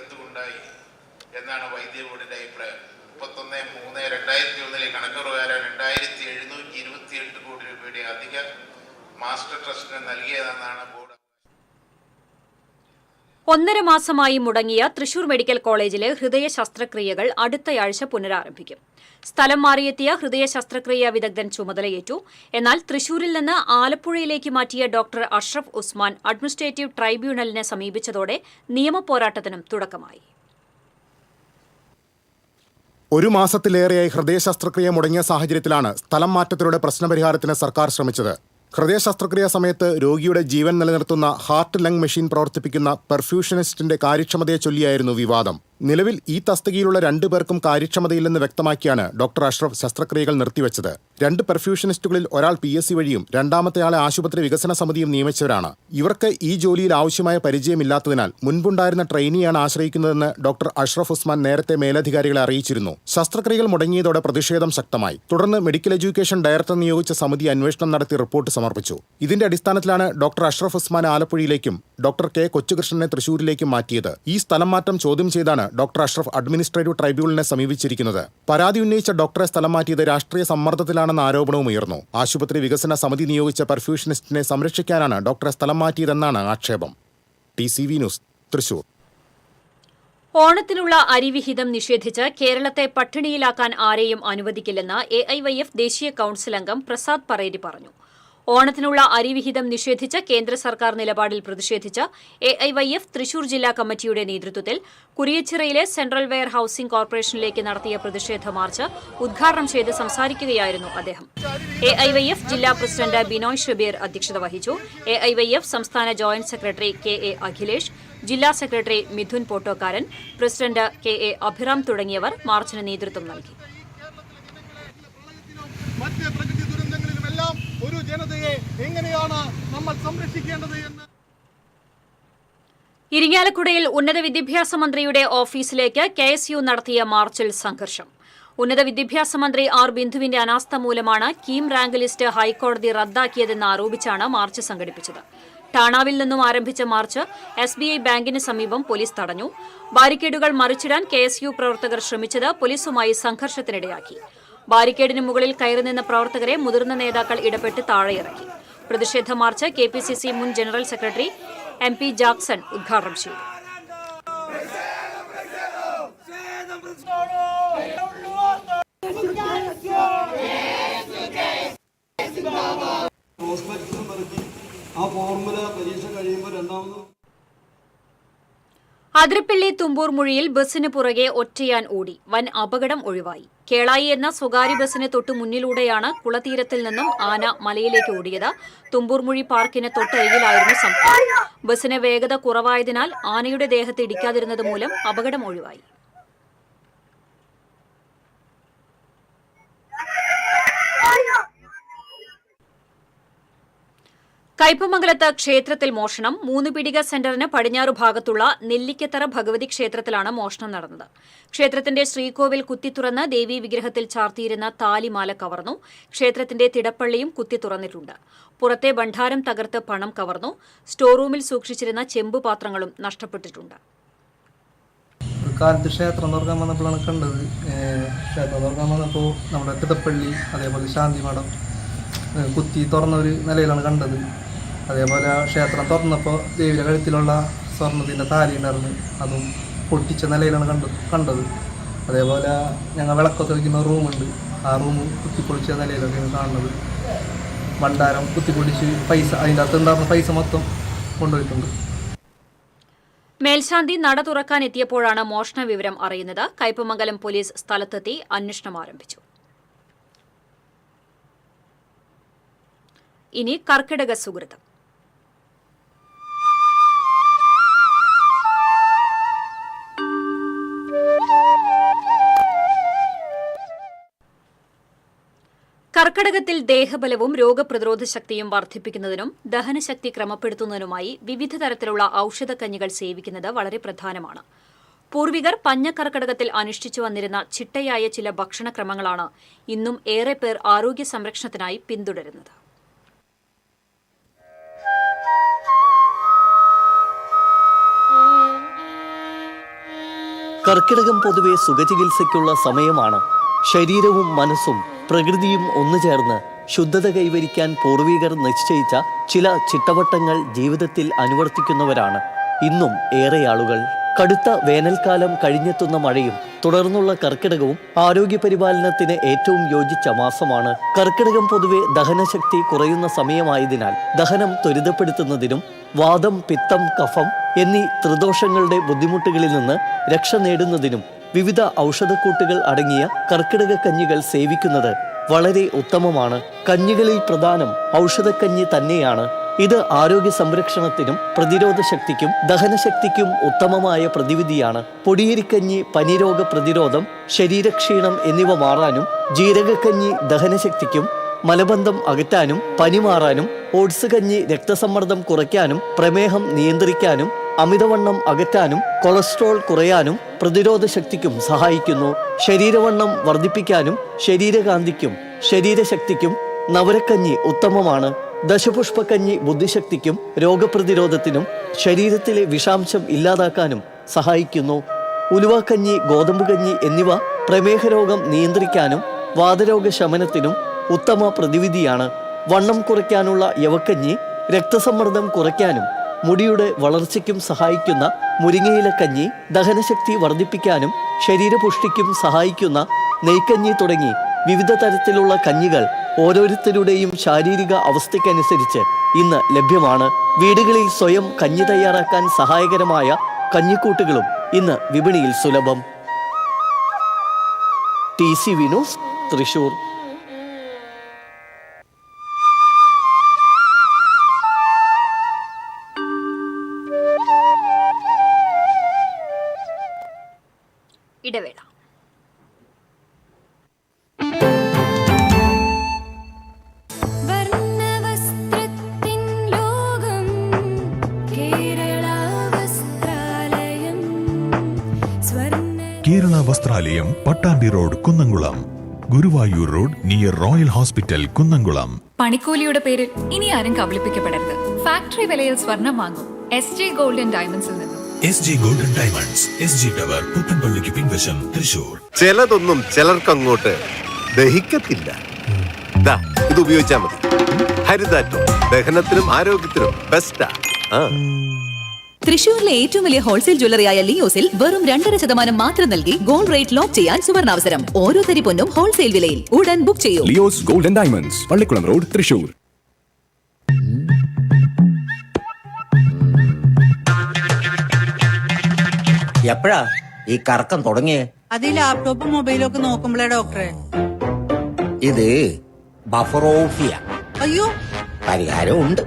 Master ട്രസ്റ്റിന് നൽകിയതെന്നാണ് board. 1.5 മാസമായി മുടങ്ങിയ തൃശൂർ മെഡിക്കൽ കോളേജിലെ ഹൃദയ ശസ്ത്രക്രിയകൾ അടുത്തയാഴ്ച പുനരാരംഭിക്കും. സ്ഥലം മാറിയെത്തിയ ഹൃദയ ശസ്ത്രക്രിയ വിദഗ്ധൻ ചുമതലയേറ്റു. എന്നാൽ തൃശൂരിൽ നിന്ന് ആലപ്പുഴയിലേക്ക് മാറ്റിയ ഡോക്ടർ അഷ്റഫ് ഉസ്മാൻ അഡ്മിനിസ്ട്രേറ്റീവ് ട്രൈബ്യൂണലിനെ സമീപിച്ചതോടെ നിയമപോരാട്ടത്തിനും തുടക്കമായി. 1 മാസത്തിലേറെയായി ഹൃദയ ശസ്ത്രക്രിയ മുടങ്ങിയ സാഹചര്യത്തിലാണ് സ്ഥലം മാറ്റത്തിലൂടെ പ്രശ്നപരിഹാരത്തിന് സർക്കാർ ശ്രമിച്ചത്. ഹൃദയ ശസ്ത്രക്രിയ സമയത്ത് രോഗിയുടെ ജീവൻ നിലനിർത്തുന്ന ഹാർട്ട് ലങ് മെഷീൻ പ്രവർത്തിപ്പിക്കുന്ന പെർഫ്യൂഷനിസ്റ്റിന്റെ കാര്യക്ഷമതയെ ചൊല്ലിയായിരുന്നു വിവാദം. നിലവിൽ ഈ തസ്തികയിലുള്ള 2 പേർക്കും കാര്യക്ഷമതയില്ലെന്ന് വ്യക്തമാക്കിയാണ് ഡോക്ടർ അഷ്റഫ് ശസ്ത്രക്രിയകൾ നിർത്തിവെച്ചത്. 2 പെർഫ്യൂഷനിസ്റ്റുകളിൽ ഒരാൾ PSC വഴിയും രണ്ടാമത്തെയാളെ ആശുപത്രി വികസന സമിതിയും നിയമിച്ചവരാണ്. ഇവർക്ക് ഈ ജോലിയിൽ ആവശ്യമായ പരിചയമില്ലാത്തതിനാൽ മുൻപുണ്ടായിരുന്ന ട്രെയിനിയാണ് ആശ്രയിക്കുന്നതെന്ന് ഡോക്ടർ അഷ്റഫ് ഉസ്മാൻ നേരത്തെ മേലധികാരികളെ അറിയിച്ചിരുന്നു. ശസ്ത്രക്രിയകൾ മുടങ്ങിയതോടെ പ്രതിഷേധം ശക്തമായി. തുടർന്ന് മെഡിക്കൽ എഡ്യൂക്കേഷൻ ഡയറക്ടർ നിയോഗിച്ച സമിതി അന്വേഷണം നടത്തി റിപ്പോർട്ട് സമർപ്പിച്ചു. ഇതിന്റെ അടിസ്ഥാനത്തിലാണ് ഡോക്ടർ അഷ്റഫ് ഉസ്മാനെ ആലപ്പുഴയിലേക്കും ഡോക്ടർ K. കൊച്ചുകൃഷ്ണനെ തൃശൂരിലേക്കും മാറ്റിയത്. ഈ സ്ഥലം മാറ്റം ചോദ്യം ചെയ്താണ് ഡോക്ടർ അഷ്റഫ് അഡ്മിനിസ്ട്രേറ്റീവ് ട്രൈബ്യൂണലിനെ സമീപിച്ചിരിക്കുന്നത്. പരാതി ഉന്നയിച്ച ഡോക്ടറെ സ്ഥലം മാറ്റിയത് രാഷ്ട്രീയ സമ്മർദ്ദത്തിലാണെന്ന ആരോപണവും ഉയർന്നു. ആശുപത്രി വികസന സമിതി നിയോഗിച്ച പെർഫ്യൂഷനിസ്റ്റിനെ സംരക്ഷിക്കാനാണ് ഡോക്ടറെ സ്ഥലം മാറ്റിയതെന്നാണ് ആക്ഷേപം. TCV news, Thrissur. ഓണത്തിനുള്ള അരിവിഹിതം നിഷേധിച്ച് കേരളത്തെ പട്ടിണിയിലാക്കാൻ ആരെയും അനുവദിക്കില്ലെന്ന് AIYF ദേശീയ കൌൺസിൽ അംഗം പ്രസാദ് പറേരി പറഞ്ഞു. ഓണത്തിനുള്ള അരിവിഹിതം നിഷേധിച്ച കേന്ദ്ര സർക്കാർ നിലപാടിൽ പ്രതിഷേധിച്ച് AIYF തൃശൂർ ജില്ലാ കമ്മിറ്റിയുടെ നേതൃത്വത്തിൽ കുരിയച്ചിറയിലെ സെൻട്രൽ വെയർ ഹൌസിംഗ് കോർപ്പറേഷനിലേക്ക് നടത്തിയ പ്രതിഷേധ മാർച്ച് ഉദ്ഘാടനം ചെയ്ത് സംസാരിക്കുകയായിരുന്നു അദ്ദേഹം. AIYF ജില്ലാ പ്രസിഡന്റ് ബിനോയ് ഷബീർ അധ്യക്ഷത വഹിച്ചു. AIYF സംസ്ഥാന ജോയിന്റ് സെക്രട്ടറി KA അഖിലേഷ്, ജില്ലാ secretary Mithun Pottokkaran, president KA Abhiram തുടങ്ങിയവർ മാർച്ചിന് നേതൃത്വം നൽകി. ഒരു ജനതയെ എങ്ങനെയാണ് നമ്മൾ സംരക്ഷിക്കേണ്ടത് എന്ന് ഇരിങ്ങാലക്കുടയിൽ ഉന്നത വിദ്യാഭ്യാസ മന്ത്രിയുടെ ഓഫീസിലേക്ക് KSU നടത്തിയ മാർച്ചിൽ സംഘർഷം. ഉന്നത വിദ്യാഭ്യാസ മന്ത്രി R. ബിന്ദുവിന്റെ അനാസ്ഥ മൂലമാണ് കീം റാങ്ക് ലിസ്റ്റ് ഹൈക്കോടതി റദ്ദാക്കിയതെന്ന് ആരോപിച്ചാണ് മാർച്ച് സംഘടിപ്പിച്ചത്. ടാണാവിൽ നിന്നും ആരംഭിച്ച മാർച്ച് SBI ബാങ്കിന് സമീപം പോലീസ് തടഞ്ഞു. ബാരിക്കേഡുകൾ മറിച്ചിടാൻ KSU പ്രവർത്തകർ ശ്രമിച്ചത് പോലീസുമായി സംഘർഷത്തിനിടയാക്കി. ബാരിക്കേഡിന് മുകളിൽ കയറി നിന്ന പ്രവർത്തകരെ മുതിർന്ന നേതാക്കൾ ഇടപെട്ട് താഴെയിറക്കി. പ്രതിഷേധ മാർച്ച് KPCC മുൻ ജനറൽ സെക്രട്ടറി MP ജാക്സൺ ഉദ്ഘാടനം ചെയ്തു. അതിരപ്പള്ളി തുമ്പൂർ മുഴിയിൽ ബസിന് പുറകെ ഒറ്റയാൻ ഓടി വൻ അപകടം ഒഴിവായി. കേളായി എന്ന സ്വകാര്യ ബസിന് തൊട്ടു മുന്നിലൂടെയാണ് കുളതീരത്തിൽ നിന്നും ആന മലയിലേക്ക് ഓടിയത്. തുമ്പൂർ മുഴി പാർക്കിന് തൊട്ടരികിലായിരുന്നു സംഭവം. ബസിന് വേഗത കുറവായതിനാൽ ആനയുടെ ദേഹത്ത് ഇടിക്കാതിരുന്നത് മൂലം അപകടം ഒഴിവായി. കയ്പമംഗലത്ത് ക്ഷേത്രത്തിൽ മോഷണം. 3 പീടിക സെന്ററിന് പടിഞ്ഞാറു ഭാഗത്തുള്ള നെല്ലിക്കത്തറ ഭഗവതി ക്ഷേത്രത്തിലാണ് മോഷണം നടന്നത്. ക്ഷേത്രത്തിന്റെ ശ്രീകോവിൽ കുത്തിത്തുറന്ന് ദേവീ വിഗ്രഹത്തിൽ ചാർത്തിയിരുന്ന താലിമാല കവർന്നു. ക്ഷേത്രത്തിന്റെ തിടപ്പള്ളിയും കുത്തി തുറന്നിട്ടുണ്ട്. പുറത്തെ ഭണ്ഡാരം തകർത്ത് പണം കവർന്നു. സ്റ്റോർ റൂമിൽ സൂക്ഷിച്ചിരുന്ന ചെമ്പുപാത്രങ്ങളും നഷ്ടപ്പെട്ടിട്ടുണ്ട്. കാലത്ത് ക്ഷേത്രം തുറക്കാൻ വന്നപ്പോഴാണ് കണ്ടത്. ക്ഷേത്രം തുറക്കാൻ വന്നപ്പോൾ നമ്മുടെ തിടപ്പള്ളി അതേപോലെ ശാന്തിമഠം കുത്തി തുറന്ന ഒരു നിലയിലാണ് കണ്ടത്. അതേപോലെ ക്ഷേത്രം തുറന്നപ്പോൾ ദേവിയുടെ കഴുത്തിലുള്ള സ്വർണ്ണത്തിൻ്റെ താലി ഉണ്ടായിരുന്നു, അതും പൊട്ടിച്ച നിലയിലാണ് കണ്ടത്. അതേപോലെ ഞങ്ങൾ വിളക്കൊക്കെ വയ്ക്കുന്ന റൂമുണ്ട്, ആ റൂം കുത്തിപ്പൊളിച്ച നിലയിലൊക്കെയാണ് കാണുന്നത്. ഭണ്ഡാരം കുത്തിപ്പൊളിച്ച് പൈസ, അതിൻ്റെ അകത്ത് ഉണ്ടായിരുന്ന പൈസ മൊത്തം കൊണ്ടുപോയിട്ടുണ്ട്. മേൽശാന്തി നട തുറക്കാൻ എത്തിയപ്പോഴാണ് മോഷണ വിവരം അറിയുന്നത്. കയ്പമംഗലം പോലീസ് സ്ഥലത്തെത്തി അന്വേഷണം ആരംഭിച്ചു. ഇനി കർക്കിടക സുകൃതം. കർക്കിടകത്തിൽ ദേഹബലവും രോഗപ്രതിരോധ ശക്തിയും വർദ്ധിപ്പിക്കുന്നതിനും ദഹനശക്തി ക്രമപ്പെടുത്തുന്നതിനുമായി വിവിധ തരത്തിലുള്ള ഔഷധക്കഞ്ഞികൾ സേവിക്കുന്നത് വളരെ പ്രധാനമാണ്. പൂർവികർ പഞ്ഞക്കർക്കിടകത്തിൽ അനുഷ്ഠിച്ചു വന്നിരുന്ന ചിട്ടയായ ചില ഭക്ഷണക്രമങ്ങളാണ് ഇന്നും ഏറെ പേർ ആരോഗ്യ സംരക്ഷണത്തിനായി പിന്തുടരുന്നത്. കർക്കിടകം പൊതുവെ സുഖചികിത്സയ്ക്കുള്ള സമയമാണ്. ശരീരവും മനസ്സും പ്രകൃതിയും ഒന്നുചേർന്ന് ശുദ്ധത കൈവരിക്കാൻ പൂർവികർ നിശ്ചയിച്ച ചില ചിട്ടവട്ടങ്ങൾ ജീവിതത്തിൽ അനുവർത്തിക്കുന്നവരാണ് ഇന്നും ഏറെ ആളുകൾ. കടുത്ത വേനൽക്കാലം കഴിഞ്ഞെത്തുന്ന മഴയും തുടർന്നുള്ള കർക്കിടകവും ആരോഗ്യപരിപാലനത്തിന് ഏറ്റവും യോജിച്ച മാസമാണ്. കർക്കിടകം പൊതുവെ ദഹനശക്തി കുറയുന്ന സമയമായതിനാൽ ദഹനം ത്വരിതപ്പെടുത്തുന്നതിനും വാദം, പിത്തം, കഫം എന്നീ ത്രിദോഷങ്ങളുടെ ബുദ്ധിമുട്ടുകളിൽ നിന്ന് രക്ഷ നേടുന്നതിനും വിവിധ ഔഷധക്കൂട്ടുകൾ അടങ്ങിയ കർക്കിടക കഞ്ഞികൾ സേവിക്കുന്നത് വളരെ ഉത്തമമാണ്. കഞ്ഞികളിൽ പ്രധാനം ഔഷധക്കഞ്ഞി തന്നെയാണ്. ഇത് ആരോഗ്യ സംരക്ഷണത്തിനും പ്രതിരോധ ശക്തിക്കും ദഹനശക്തിക്കും ഉത്തമമായ പ്രതിവിധിയാണ്. പൊടിയരിക്കഞ്ഞി പനിരോഗ പ്രതിരോധം, ശരീരക്ഷീണം എന്നിവ മാറാനും, ജീരകക്കഞ്ഞി ദഹനശക്തിക്കും മലബന്ധം അകറ്റാനും പനി മാറാനും, ഓട്സ് കഞ്ഞി രക്തസമ്മർദ്ദം കുറയ്ക്കാനും പ്രമേഹം നിയന്ത്രിക്കാനും അമിതവണ്ണം അകറ്റാനും കൊളസ്ട്രോൾ കുറയാനും പ്രതിരോധ ശക്തിക്കും സഹായിക്കുന്നു. ശരീരവണ്ണം വർദ്ധിപ്പിക്കാനും ശരീരകാന്തിക്കും ശരീരശക്തിക്കും നവരക്കഞ്ഞി ഉത്തമമാണ്. ദശപുഷ്പക്കഞ്ഞി ബുദ്ധിശക്തിക്കും രോഗപ്രതിരോധത്തിനും ശരീരത്തിലെ വിഷാംശം ഇല്ലാതാക്കാനും സഹായിക്കുന്നു. ഉലുവാക്കഞ്ഞി, ഗോതമ്പ് കഞ്ഞി എന്നിവ പ്രമേഹരോഗം നിയന്ത്രിക്കാനും വാതരോഗ ശമനത്തിനും ഉത്തമ പ്രതിവിധിയാണ്. വണ്ണം കുറയ്ക്കാനുള്ള യവക്കഞ്ഞി രക്തസമ്മർദ്ദം കുറയ്ക്കാനും മുടിയുടെ വളർച്ചയ്ക്കും സഹായിക്കുന്ന മുരിങ്ങയിലക്കഞ്ഞി ദഹനശക്തി വർദ്ധിപ്പിക്കാനും ശരീരപുഷ്ടിക്കും സഹായിക്കുന്ന നെയ്ക്കഞ്ഞി തുടങ്ങി വിവിധ തരത്തിലുള്ള കഞ്ഞികൾ ഓരോരുത്തരുടെയും ശാരീരിക അവസ്ഥയ്ക്കനുസരിച്ച് ഇന്ന് ലഭ്യമാണ്. വീടുകളിൽ സ്വയം കഞ്ഞി തയ്യാറാക്കാൻ സഹായകരമായ കഞ്ഞിക്കൂട്ടുകളും ഇന്ന് വിപണിയിൽ സുലഭം. TCV news, Thrissur. ഇടവേള. Kerala Vasthralayam, Pattambi road, Kunnamkulam. Guruvayur road near royal hospital, Kunnamkulam. പണിക്കൂലിയുടെ പേരിൽ ഇനി ആരും കബളിപ്പിക്കപ്പെടരുത്. ഫാക്ടറി വിലയിൽ സ്വർണം വാങ്ങും SJ ഗോൾഡൻ ഡയമണ്ട്സിൽ നിന്നും. SJ golden diamonds, SG tower, പുത്തൻപള്ളിക്ക് പിൻവശം, തൃശൂർ. ചിലതൊന്നും ചിലർക്കങ്ങോട്ട് ദഹിക്കത്തില്ല. ഇത് ഉപയോഗിച്ചാൽ മതി. ഹരിതാറ്റം ദഹനത്തിനും ആരോഗ്യത്തിനും ബെസ്റ്റാ. തൃശൂരിലെ ഏറ്റവും വലിയ ഹോൾസെയിൽ ജ്വല്ലറിയായ ലിയോസിൽ വെറും 2.5% മാത്രം നൽകി ഗോൾഡ് റേറ്റ് ലോക്ക് ചെയ്യാൻ സുവർണാവസരം. ഓരോ തരി പൊന്നും ഹോൾസെയിൽ വിലയിൽ. ഉടൻ ബുക്ക് ചെയ്യൂ. Leo's golden diamonds, Pallikulam road, Thrissur. എപ്പോഴാ ഈ കറക്കം തുടങ്ങിയേ? അത് ഈ ലാപ്ടോപ്പും മൊബൈലും ഒക്കെ നോക്കുമ്പോഴേ ഡോക്ടറെ. ഇത് ബഫറോഫിയ. അയ്യോ, പരിഹാരമുണ്ട്.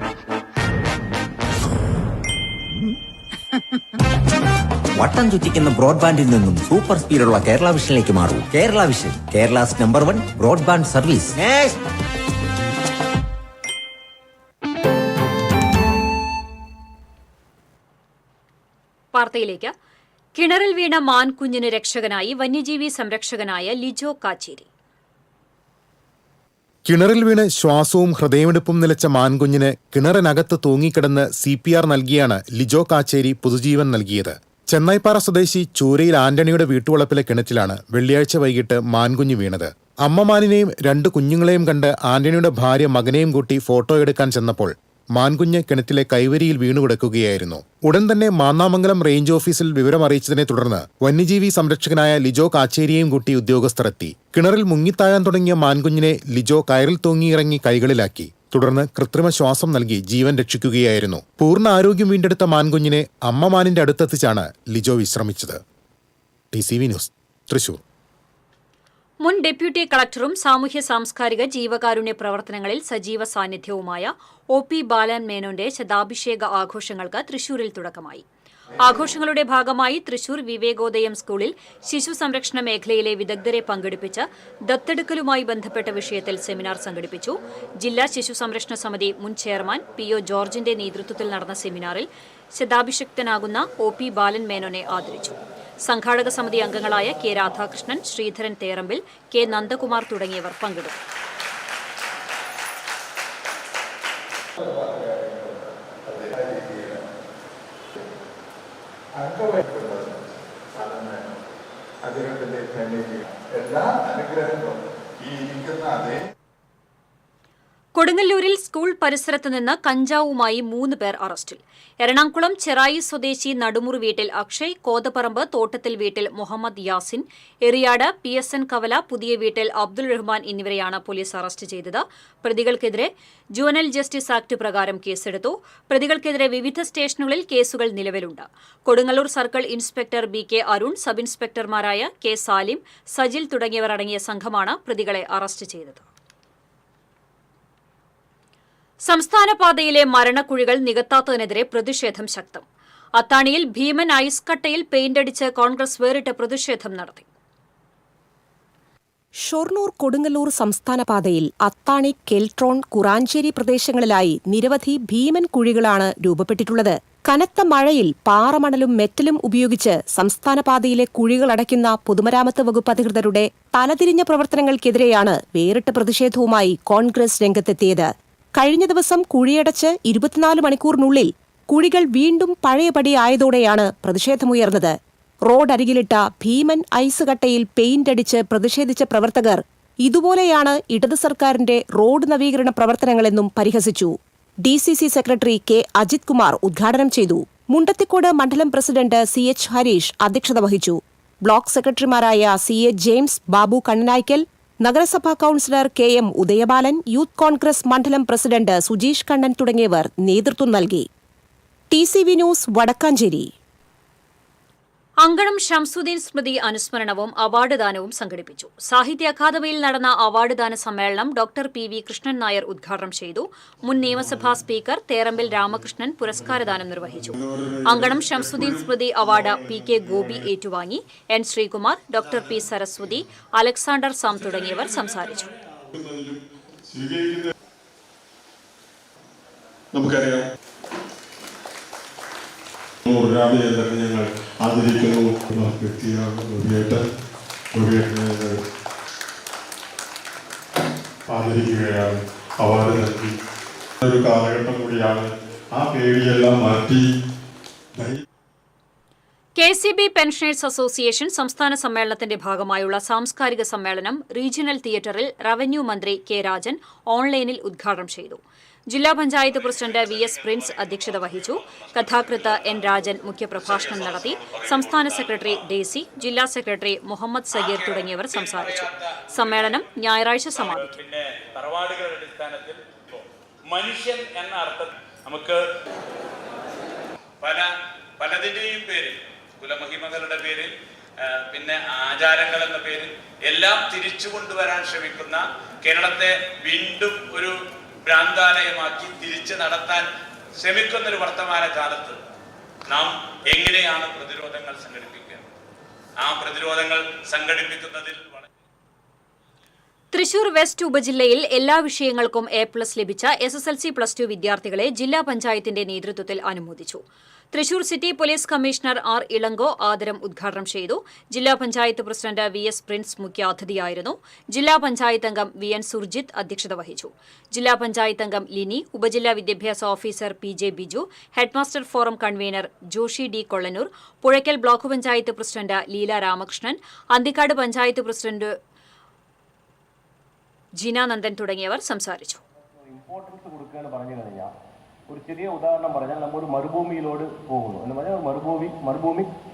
വട്ടം ചുറ്റിക്കുന്ന ബ്രോഡ്ബാൻഡിൽ നിന്നും സൂപ്പർ സ്പീഡുള്ള കേരള വിഷനിലേക്ക് മാറൂ. Kerala vision, Kerala's number 1 broadband service. വാർത്തയിലേക്ക്. കിണറിൽ വീണ മാൻകുഞ്ഞിന് രക്ഷകനായി വന്യജീവി സംരക്ഷകനായ ലിജോ കാച്ചേരി. കിണറിൽ വീണ് ശ്വാസവും ഹൃദയമിടിപ്പും നിലച്ച മാൻകുഞ്ഞിന് കിണറിനകത്ത് തൂങ്ങിക്കിടന്ന് CPR നൽകിയാണ് ലിജോ കാച്ചേരി പുതുജീവൻ നൽകിയത്. ചെന്നൈപ്പാറ സ്വദേശി ചൂരയിൽ ആന്റണിയുടെ വീട്ടുവളപ്പിലെ കിണറ്റിലാണ് വെള്ളിയാഴ്ച വൈകിട്ട് മാൻകുഞ്ഞ് വീണത്. അമ്മമാനിനെയും 2 കുഞ്ഞുങ്ങളെയും കണ്ട് ആന്റണിയുടെ ഭാര്യ മകനെയും കൂട്ടി ഫോട്ടോ എടുക്കാൻ ചെന്നപ്പോൾ മാൻകുഞ്ഞ് കിണറ്റിലെ കൈവരിയിൽ വീണുകിടക്കുകയായിരുന്നു. ഉടൻ തന്നെ മാന്നാമംഗലം റേഞ്ച് ഓഫീസിൽ വിവരമറിയിച്ചതിനെ തുടർന്ന് വന്യജീവി സംരക്ഷകനായ ലിജോ കാച്ചേരിയെയും കൂട്ടി ഉദ്യോഗസ്ഥർ എത്തി. കിണറിൽ മുങ്ങിത്താഴാൻ തുടങ്ങിയ മാൻകുഞ്ഞിനെ ലിജോ കയറിൽ തൂങ്ങിയിറങ്ങി കൈകളിലാക്കി. തുടർന്ന് കൃത്രിമ ശ്വാസം നൽകി ജീവൻ രക്ഷിക്കുകയായിരുന്നു. പൂർണ്ണ ആരോഗ്യം വീണ്ടെടുത്ത മാൻകുഞ്ഞിനെ അമ്മമാനിന്റെ അടുത്തെത്തിച്ചാണ് ലിജോ വിശ്രമിച്ചത്. TCV news, Thrissur. മുൻ ഡെപ്യൂട്ടി കളക്ടറും സാമൂഹ്യ സാംസ്കാരിക ജീവകാരുണ്യ പ്രവർത്തനങ്ങളിൽ സജീവ സാന്നിധ്യവുമായ OP ബാലൻ മേനോന്റെ ശതാഭിഷേക ആഘോഷങ്ങൾക്ക് തൃശൂരിൽ തുടക്കമായി. ആഘോഷങ്ങളുടെ ഭാഗമായി തൃശൂർ വിവേകോദയം സ്കൂളിൽ ശിശു സംരക്ഷണ മേഖലയിലെ വിദഗ്ധരെ പങ്കെടുപ്പിച്ച് ദത്തെടുക്കലുമായി ബന്ധപ്പെട്ട വിഷയത്തിൽ സെമിനാർ സംഘടിപ്പിച്ചു. ജില്ലാ ശിശു സംരക്ഷണ സമിതി മുൻ ചെയർമാൻ PO ജോർജിന്റെ നേതൃത്വത്തിൽ നടന്ന സെമിനാറിൽ ശതാഭിഷിക്തനാകുന്ന OP ബാലൻ മേനോനെ ആദരിച്ചു. സംഘാടക സമിതി അംഗങ്ങളായ K രാധാകൃഷ്ണൻ, ശ്രീധരൻ തേറമ്പിൽ, K നന്ദകുമാർ തുടങ്ങിയവർ പങ്കെടുത്തു. കൊടുങ്ങല്ലൂരിൽ സ്കൂൾ പരിസരത്ത് നിന്ന് കഞ്ചാവുമായി 3 പേർ അറസ്റ്റിൽ. എറണാകുളം ചെറായി സ്വദേശി നടുമുറി വീട്ടിൽ അക്ഷയ്, കോതപ്പറമ്പ് തോട്ടത്തിൽ വീട്ടിൽ മുഹമ്മദ് യാസിൻ, എറിയാട് PSN കവല പുതിയ വീട്ടിൽ അബ്ദുൾ റഹ്മാൻ എന്നിവരെയാണ് പോലീസ് അറസ്റ്റ് ചെയ്തത്. പ്രതികൾക്കെതിരെ ജുവനൽ ജസ്റ്റിസ് ആക്ട് പ്രകാരം കേസെടുത്തു. പ്രതികൾക്കെതിരെ വിവിധ സ്റ്റേഷനുകളിൽ കേസുകൾ നിലവിലുണ്ട്. Kodungallur circle inspector BK Arun, sub ഇൻസ്പെക്ടർമാരായ K സാലിം, സജിൽ തുടങ്ങിയവർ അടങ്ങിയ സംഘമാണ് പ്രതികളെ അറസ്റ്റ് ചെയ്തത്. സംസ്ഥാന പാതയിലെ മരണക്കുഴികൾ നികത്താത്തതിനെതിരെ പ്രതിഷേധം ശക്തം. അത്താണിയിൽ ഭീമൻ ഐസ് കട്ടയിൽ പെയിന്റടിച്ച് കോൺഗ്രസ് വേറിട്ട പ്രതിഷേധം നടത്തി. ഷൊർണൂർ കൊടുങ്ങല്ലൂർ സംസ്ഥാന പാതയിൽ അത്താണി, കെൽട്രോൺ, കുറാഞ്ചേരി പ്രദേശങ്ങളിലായി നിരവധി ഭീമൻ കുഴികളാണ് രൂപപ്പെട്ടിട്ടുള്ളത്. കനത്ത മഴയിൽ പാറമണലും മെറ്റലും ഉപയോഗിച്ച് സംസ്ഥാന പാതയിലെ കുഴികളടയ്ക്കുന്ന പൊതുമരാമത്ത് വകുപ്പ് അധികൃതരുടെ തലതിരിഞ്ഞ പ്രവർത്തനങ്ങൾക്കെതിരെയാണ് വേറിട്ട പ്രതിഷേധവുമായി കോൺഗ്രസ് രംഗത്തെത്തിയത്. കഴിഞ്ഞ ദിവസം കുഴിയടച്ച് 24 മണിക്കൂറിനുള്ളിൽ കുഴികൾ വീണ്ടും പഴയപടിയായതോടെയാണ് പ്രതിഷേധമുയർന്നത്. റോഡരികിലിട്ട ഭീമൻ ഐസ് കട്ടയിൽ പെയിന്റടിച്ച് പ്രതിഷേധിച്ച പ്രവർത്തകർ ഇതുപോലെയാണ് ഇടത് സർക്കാരിന്റെ റോഡ് നവീകരണ പ്രവർത്തനങ്ങളെന്നും പരിഹസിച്ചു. DCC secretary K Ajith Kumar ഉദ്ഘാടനം ചെയ്തു. മുണ്ടത്തിക്കോട് മണ്ഡലം പ്രസിഡന്റ് CH ഹരീഷ് അധ്യക്ഷത വഹിച്ചു. ബ്ലോക്ക് സെക്രട്ടറിമാരായ CA ജെയിംസ്, ബാബു കണ്ണനായ്ക്കൽ, നഗരസഭാ councillor KM Udayabalan, youth Congress മണ്ഡലം പ്രസിഡന്റ് സുജീഷ് കണ്ണൻ തുടങ്ങിയവർ നേതൃത്വം നൽകി. TCV news, Vadakkanchery. അങ്കണം ഷംസുദ്ദീൻ സ്മൃതി അനുസ്മരണവും അവാർഡ് ദാനവും സംഘടിപ്പിച്ചു. സാഹിത്യ അക്കാദമിയിൽ നടന്ന അവാർഡ് ദാന സമ്മേളനം ഡോക്ടർ PV കൃഷ്ണൻ നായർ ഉദ്ഘാടനം ചെയ്തു. മുൻ നിയമസഭാ സ്പീക്കർ തേറമ്പിൽ രാമകൃഷ്ണൻ പുരസ്കാരദാനം നിർവഹിച്ചു. അങ്കണം ഷംസുദ്ദീൻ സ്മൃതി അവാർഡ് PK ഗോപി ഏറ്റുവാങ്ങി. N Sreekumar, doctor P Saraswathi, Alexander Sam തുടങ്ങിയവർ സംസാരിച്ചു. ഞങ്ങൾ ആദരിക്കുന്നു. വ്യക്തിയാണ് ആദരിക്കുകയാണ്, അവാർഡ് നൽകി. ഒരു കാലഘട്ടം കൂടിയാണ്. ആ പേടിയെല്ലാം മാറ്റി KCB പെൻഷനേഴ്സ് അസോസിയേഷൻ സംസ്ഥാന സമ്മേളനത്തിന്റെ ഭാഗമായുള്ള സാംസ്കാരിക സമ്മേളനം റീജിയണൽ തിയേറ്ററിൽ റവന്യൂ മന്ത്രി K രാജൻ ഓൺലൈനിൽ ഉദ്ഘാടനം ചെയ്തു. ജില്ലാ പഞ്ചായത്ത് പ്രസിഡന്റ് VS പ്രിൻസ് അധ്യക്ഷത വഹിച്ചു. കഥാകൃത്ത് N രാജൻ മുഖ്യപ്രഭാഷണം നടത്തി. സംസ്ഥാന സെക്രട്ടറി ഡേസി, ജില്ലാ സെക്രട്ടറി മുഹമ്മദ് സഗീർ തുടങ്ങിയവർ സംസാരിച്ചു. സമ്മേളനം ഞായറാഴ്ച സമാപിക്കും. മനുഷ്യൻ എന്ന അർത്ഥം നമുക്ക് പലതിന്റെയും പേരിൽ കുലമഹിമകളുടെ പേരിൽ പിന്നെ ആചാരങ്ങൾ എന്ന പേരിൽ എല്ലാം തിരിച്ചു കൊണ്ടുവരാൻ ശ്രമിക്കുന്ന കേരളത്തെ വീണ്ടും ഒരു ഭ്രാന്താലയമാക്കി തിരിച്ചു നടത്താൻ ശ്രമിക്കുന്നൊരു വർത്തമാന കാലത്ത് നാം എങ്ങനെയാണ് പ്രതിരോധങ്ങൾ സംഘടിപ്പിക്കുക? ആ പ്രതിരോധങ്ങൾ സംഘടിപ്പിക്കുന്നതിൽ തൃശൂർ വെസ്റ്റ് ഉപജില്ലയിൽ എല്ലാ വിഷയങ്ങൾക്കും A+ ലഭിച്ച SSLC +2 വിദ്യാർത്ഥികളെ ജില്ലാ പഞ്ചായത്തിന്റെ നേതൃത്വത്തിൽ അനുമോദിച്ചു. Thrissur city police commissioner R. Ilango ആദരം ഉദ്ഘാടനം ചെയ്തു. ജില്ലാ പഞ്ചായത്ത് പ്രസിഡന്റ് VS പ്രിൻസ് മുഖ്യാതിഥിയായിരുന്നു. ജില്ലാ പഞ്ചായത്ത് അംഗം VN സുർജിത്ത് അധ്യക്ഷത വഹിച്ചു. ജില്ലാ പഞ്ചായത്ത് അംഗം ലിനി, ഉപജില്ലാ വിദ്യാഭ്യാസ officer PJ Biju, headmaster forum convener Joshi D. Kollanur, Puzhakkal block panchayat president Leela Ramakrishnan, Anthikkad panchayat president Jeenanandan തുടങ്ങിയവർ സംസാരിച്ചു. ഇമ്പോർട്ടൻസ് കൊടുക്കുകയെന്ന് പറഞ്ഞു കഴിഞ്ഞാൽ ഒരു ചെറിയ ഉദാഹരണം പറഞ്ഞാൽ നമ്മൾ ഒരു മരുഭൂമിയിലോട് പോകുന്നു എന്ന് പറഞ്ഞാൽ മരുഭൂമി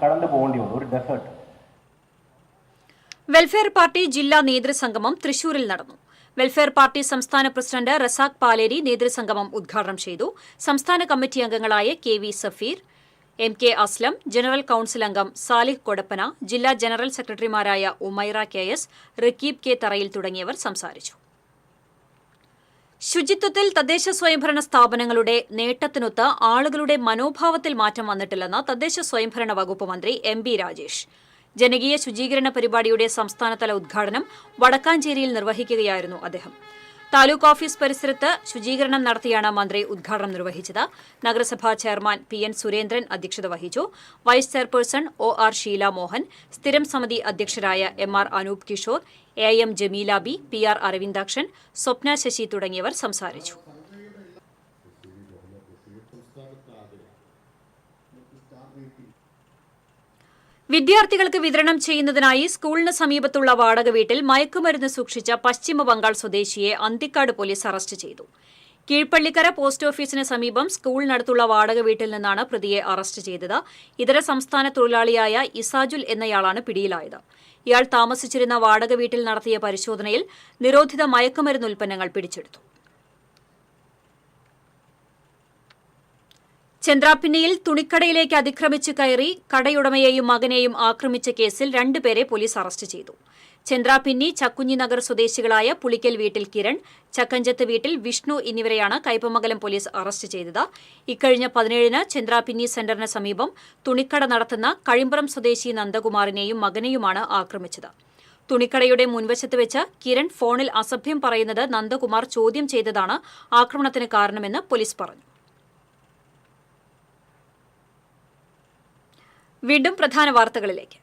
കടന്നു പോകേണ്ടി വന്നു, ഒരു ഡെസേർട്ട്. വെൽഫെയർ പാർട്ടി ജില്ലാ നേതൃസംഗമം തൃശൂരിൽ നടന്നു. വെൽഫെയർ പാർട്ടി സംസ്ഥാന പ്രസിഡന്റ് റസാഖ് പാലേരി നേതൃസംഗമം ഉദ്ഘാടനം ചെയ്തു. സംസ്ഥാന കമ്മിറ്റി അംഗങ്ങളായ KV Safeer, MK Aslam, general council അംഗം സാലിഹ് കൊടപ്പന, ജില്ലാ ജനറൽ സെക്രട്ടറിമാരായ ഉമൈറ KS, റക്കീബ് K തറയിൽ തുടങ്ങിയവർ സംസാരിച്ചു. ശുചിത്വത്തിൽ തദ്ദേശ സ്വയംഭരണ സ്ഥാപനങ്ങളുടെ നേട്ടത്തിനൊത്ത് ആളുകളുടെ മനോഭാവത്തിൽ മാറ്റം വന്നിട്ടില്ലെന്ന് തദ്ദേശ സ്വയംഭരണ വകുപ്പ് മന്ത്രി MB രാജേഷ്. ജനകീയ ശുചീകരണ പരിപാടിയുടെ സംസ്ഥാനതല ഉദ്ഘാടനം വടക്കാഞ്ചേരിയിൽ നിർവഹിക്കുകയായിരുന്നു അദ്ദേഹം. താലൂക്ക് ഓഫീസ് പരിസരത്ത് ശുചീകരണം നടത്തിയാണ് മന്ത്രി ഉദ്ഘാടനം നിർവഹിച്ചത്. നഗരസഭാ ചെയർമാൻ PN സുരേന്ദ്രൻ അധ്യക്ഷത വഹിച്ചു. Vice chairperson OR Sheela Mohan, സ്ഥിരം സമിതി അധ്യക്ഷരായ MR Anoop Kishore, AM Jameela B, PR Aravindakshan, സ്വപ്ന ശശി തുടങ്ങിയവർ സംസാരിച്ചു. വിദ്യാർത്ഥികൾക്ക് വിതരണം ചെയ്യുന്നതിനായി സ്കൂളിന് സമീപത്തുള്ള വാടക വീട്ടിൽ മയക്കുമരുന്ന് സൂക്ഷിച്ച പശ്ചിമ ബംഗാൾ സ്വദേശിയെ അന്തിക്കാട് പോലീസ് അറസ്റ്റ് ചെയ്തു. കീഴ്പള്ളിക്കര പോസ്റ്റ് ഓഫീസിന് സമീപം സ്കൂളിനടുത്തുള്ള വാടക വീട്ടിൽ നിന്നാണ് പ്രതിയെ അറസ്റ്റ് ചെയ്തത്. ഇതര സംസ്ഥാന തൊഴിലാളിയായ ഇസാജുൽ എന്നയാളാണ് പിടിയിലായത്. ഇയാൾ താമസിച്ചിരുന്ന വാടക വീട്ടിൽ നടത്തിയ പരിശോധനയിൽ നിരോധിത മയക്കുമരുന്ന് ഉൽപ്പന്നങ്ങൾ പിടിച്ചെടുത്തു. ചന്ദ്രാപിന്നിയിൽ തുണിക്കടയിലേക്ക് അതിക്രമിച്ച് കയറി കടയുടമയെയും മകനെയും ആക്രമിച്ച കേസിൽ 2 പേരെ പോലീസ് അറസ്റ്റ് ചെയ്തു. ചന്ദ്രാപിന്നി ചക്കുഞ്ഞിനഗർ സ്വദേശികളായ പുളിക്കൽ വീട്ടിൽ കിരൺ, ചക്കഞ്ചത്ത് വീട്ടിൽ വിഷ്ണു എന്നിവരെയാണ് കയ്പമംഗലം പോലീസ് അറസ്റ്റ് ചെയ്തത്. ഇക്കഴിഞ്ഞ 17-ന് ചന്ദ്രാപിന്നി സെന്ററിന് സമീപം തുണിക്കട നടത്തുന്ന കഴിമ്പ്രം സ്വദേശി നന്ദകുമാറിനെയും മകനെയുമാണ് ആക്രമിച്ചത്. തുണിക്കടയുടെ മുൻവശത്ത് വെച്ച് കിരൺ ഫോണിൽ അസഭ്യം പറയുന്നത് നന്ദകുമാർ ചോദ്യം ചെയ്തതാണ് ആക്രമണത്തിന് കാരണമെന്ന് പോലീസ് പറഞ്ഞു. വീണ്ടും പ്രധാന വാർത്തകളിലേക്ക്.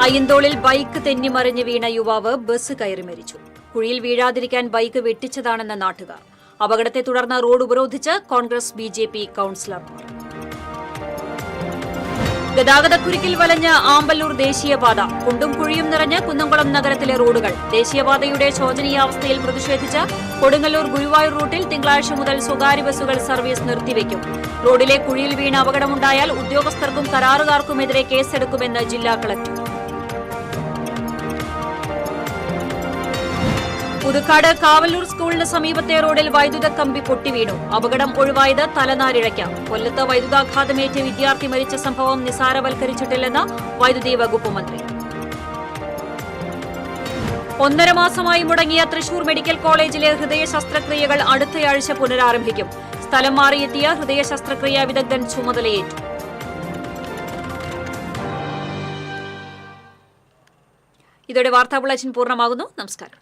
അയ്യന്തോളിൽ ബൈക്ക് തെന്നിമറിഞ്ഞ് വീണ യുവാവ് ബസ് കയറി മരിച്ചു. കുഴിയിൽ വീഴാതിരിക്കാൻ ബൈക്ക് വെട്ടിച്ചതാണെന്ന് നാട്ടുകാർ. അപകടത്തെ തുടർന്ന് റോഡ് ഉപരോധിച്ച് കോൺഗ്രസ് BJP കൌൺസിലർമാർ. ഗതാഗതക്കുരുക്കിൽ വലഞ്ഞ ആമ്പല്ലൂർ ദേശീയപാത. കുണ്ടും കുഴിയും നിറഞ്ഞ് കുന്നംകുളം നഗരത്തിലെ റോഡുകൾ. ദേശീയപാതയുടെ ശോചനീയാവസ്ഥയിൽ പ്രതിഷേധിച്ച് കൊടുങ്ങല്ലൂർ ഗുരുവായൂർ റൂട്ടിൽ തിങ്കളാഴ്ച മുതൽ സ്വകാര്യ ബസ്സുകൾ സർവീസ് നിർത്തിവെക്കും. റോഡിലെ കുഴിയിൽ വീണ് അപകടമുണ്ടായാൽ ഉദ്യോഗസ്ഥർക്കും കരാറുകാർക്കുമെതിരെ കേസെടുക്കുമെന്ന് ജില്ലാ കളക്ടർ. പുതുക്കാട് കാവല്ലൂർ സ്കൂളിന് സമീപത്തെ റോഡിൽ വൈദ്യുത കമ്പി പൊട്ടിവീണു. അപകടം ഒഴിവായത് തലനാരിഴയ്ക്ക്. കൊല്ലത്ത് വൈദ്യുതാഘാതമേറ്റ് വിദ്യാർത്ഥി മരിച്ച സംഭവം നിസാരവൽക്കരിച്ചിട്ടില്ലെന്ന് വൈദ്യുതി വകുപ്പ് മന്ത്രി. 1.5 മാസമായി മുടങ്ങിയ തൃശൂർ മെഡിക്കൽ കോളേജിലെ ഹൃദയ ശസ്ത്രക്രിയകൾ അടുത്തയാഴ്ച പുനരാരംഭിക്കും. സ്ഥലം മാറിയെത്തിയ ഹൃദയ ശസ്ത്രക്രിയാ വിദഗ്ധൻ ചുമതലയേറ്റു. ഇതോടെ വാർത്താ ബുള്ളറ്റിൻ പൂർണ്ണമാകുന്നു. നമസ്കാരം.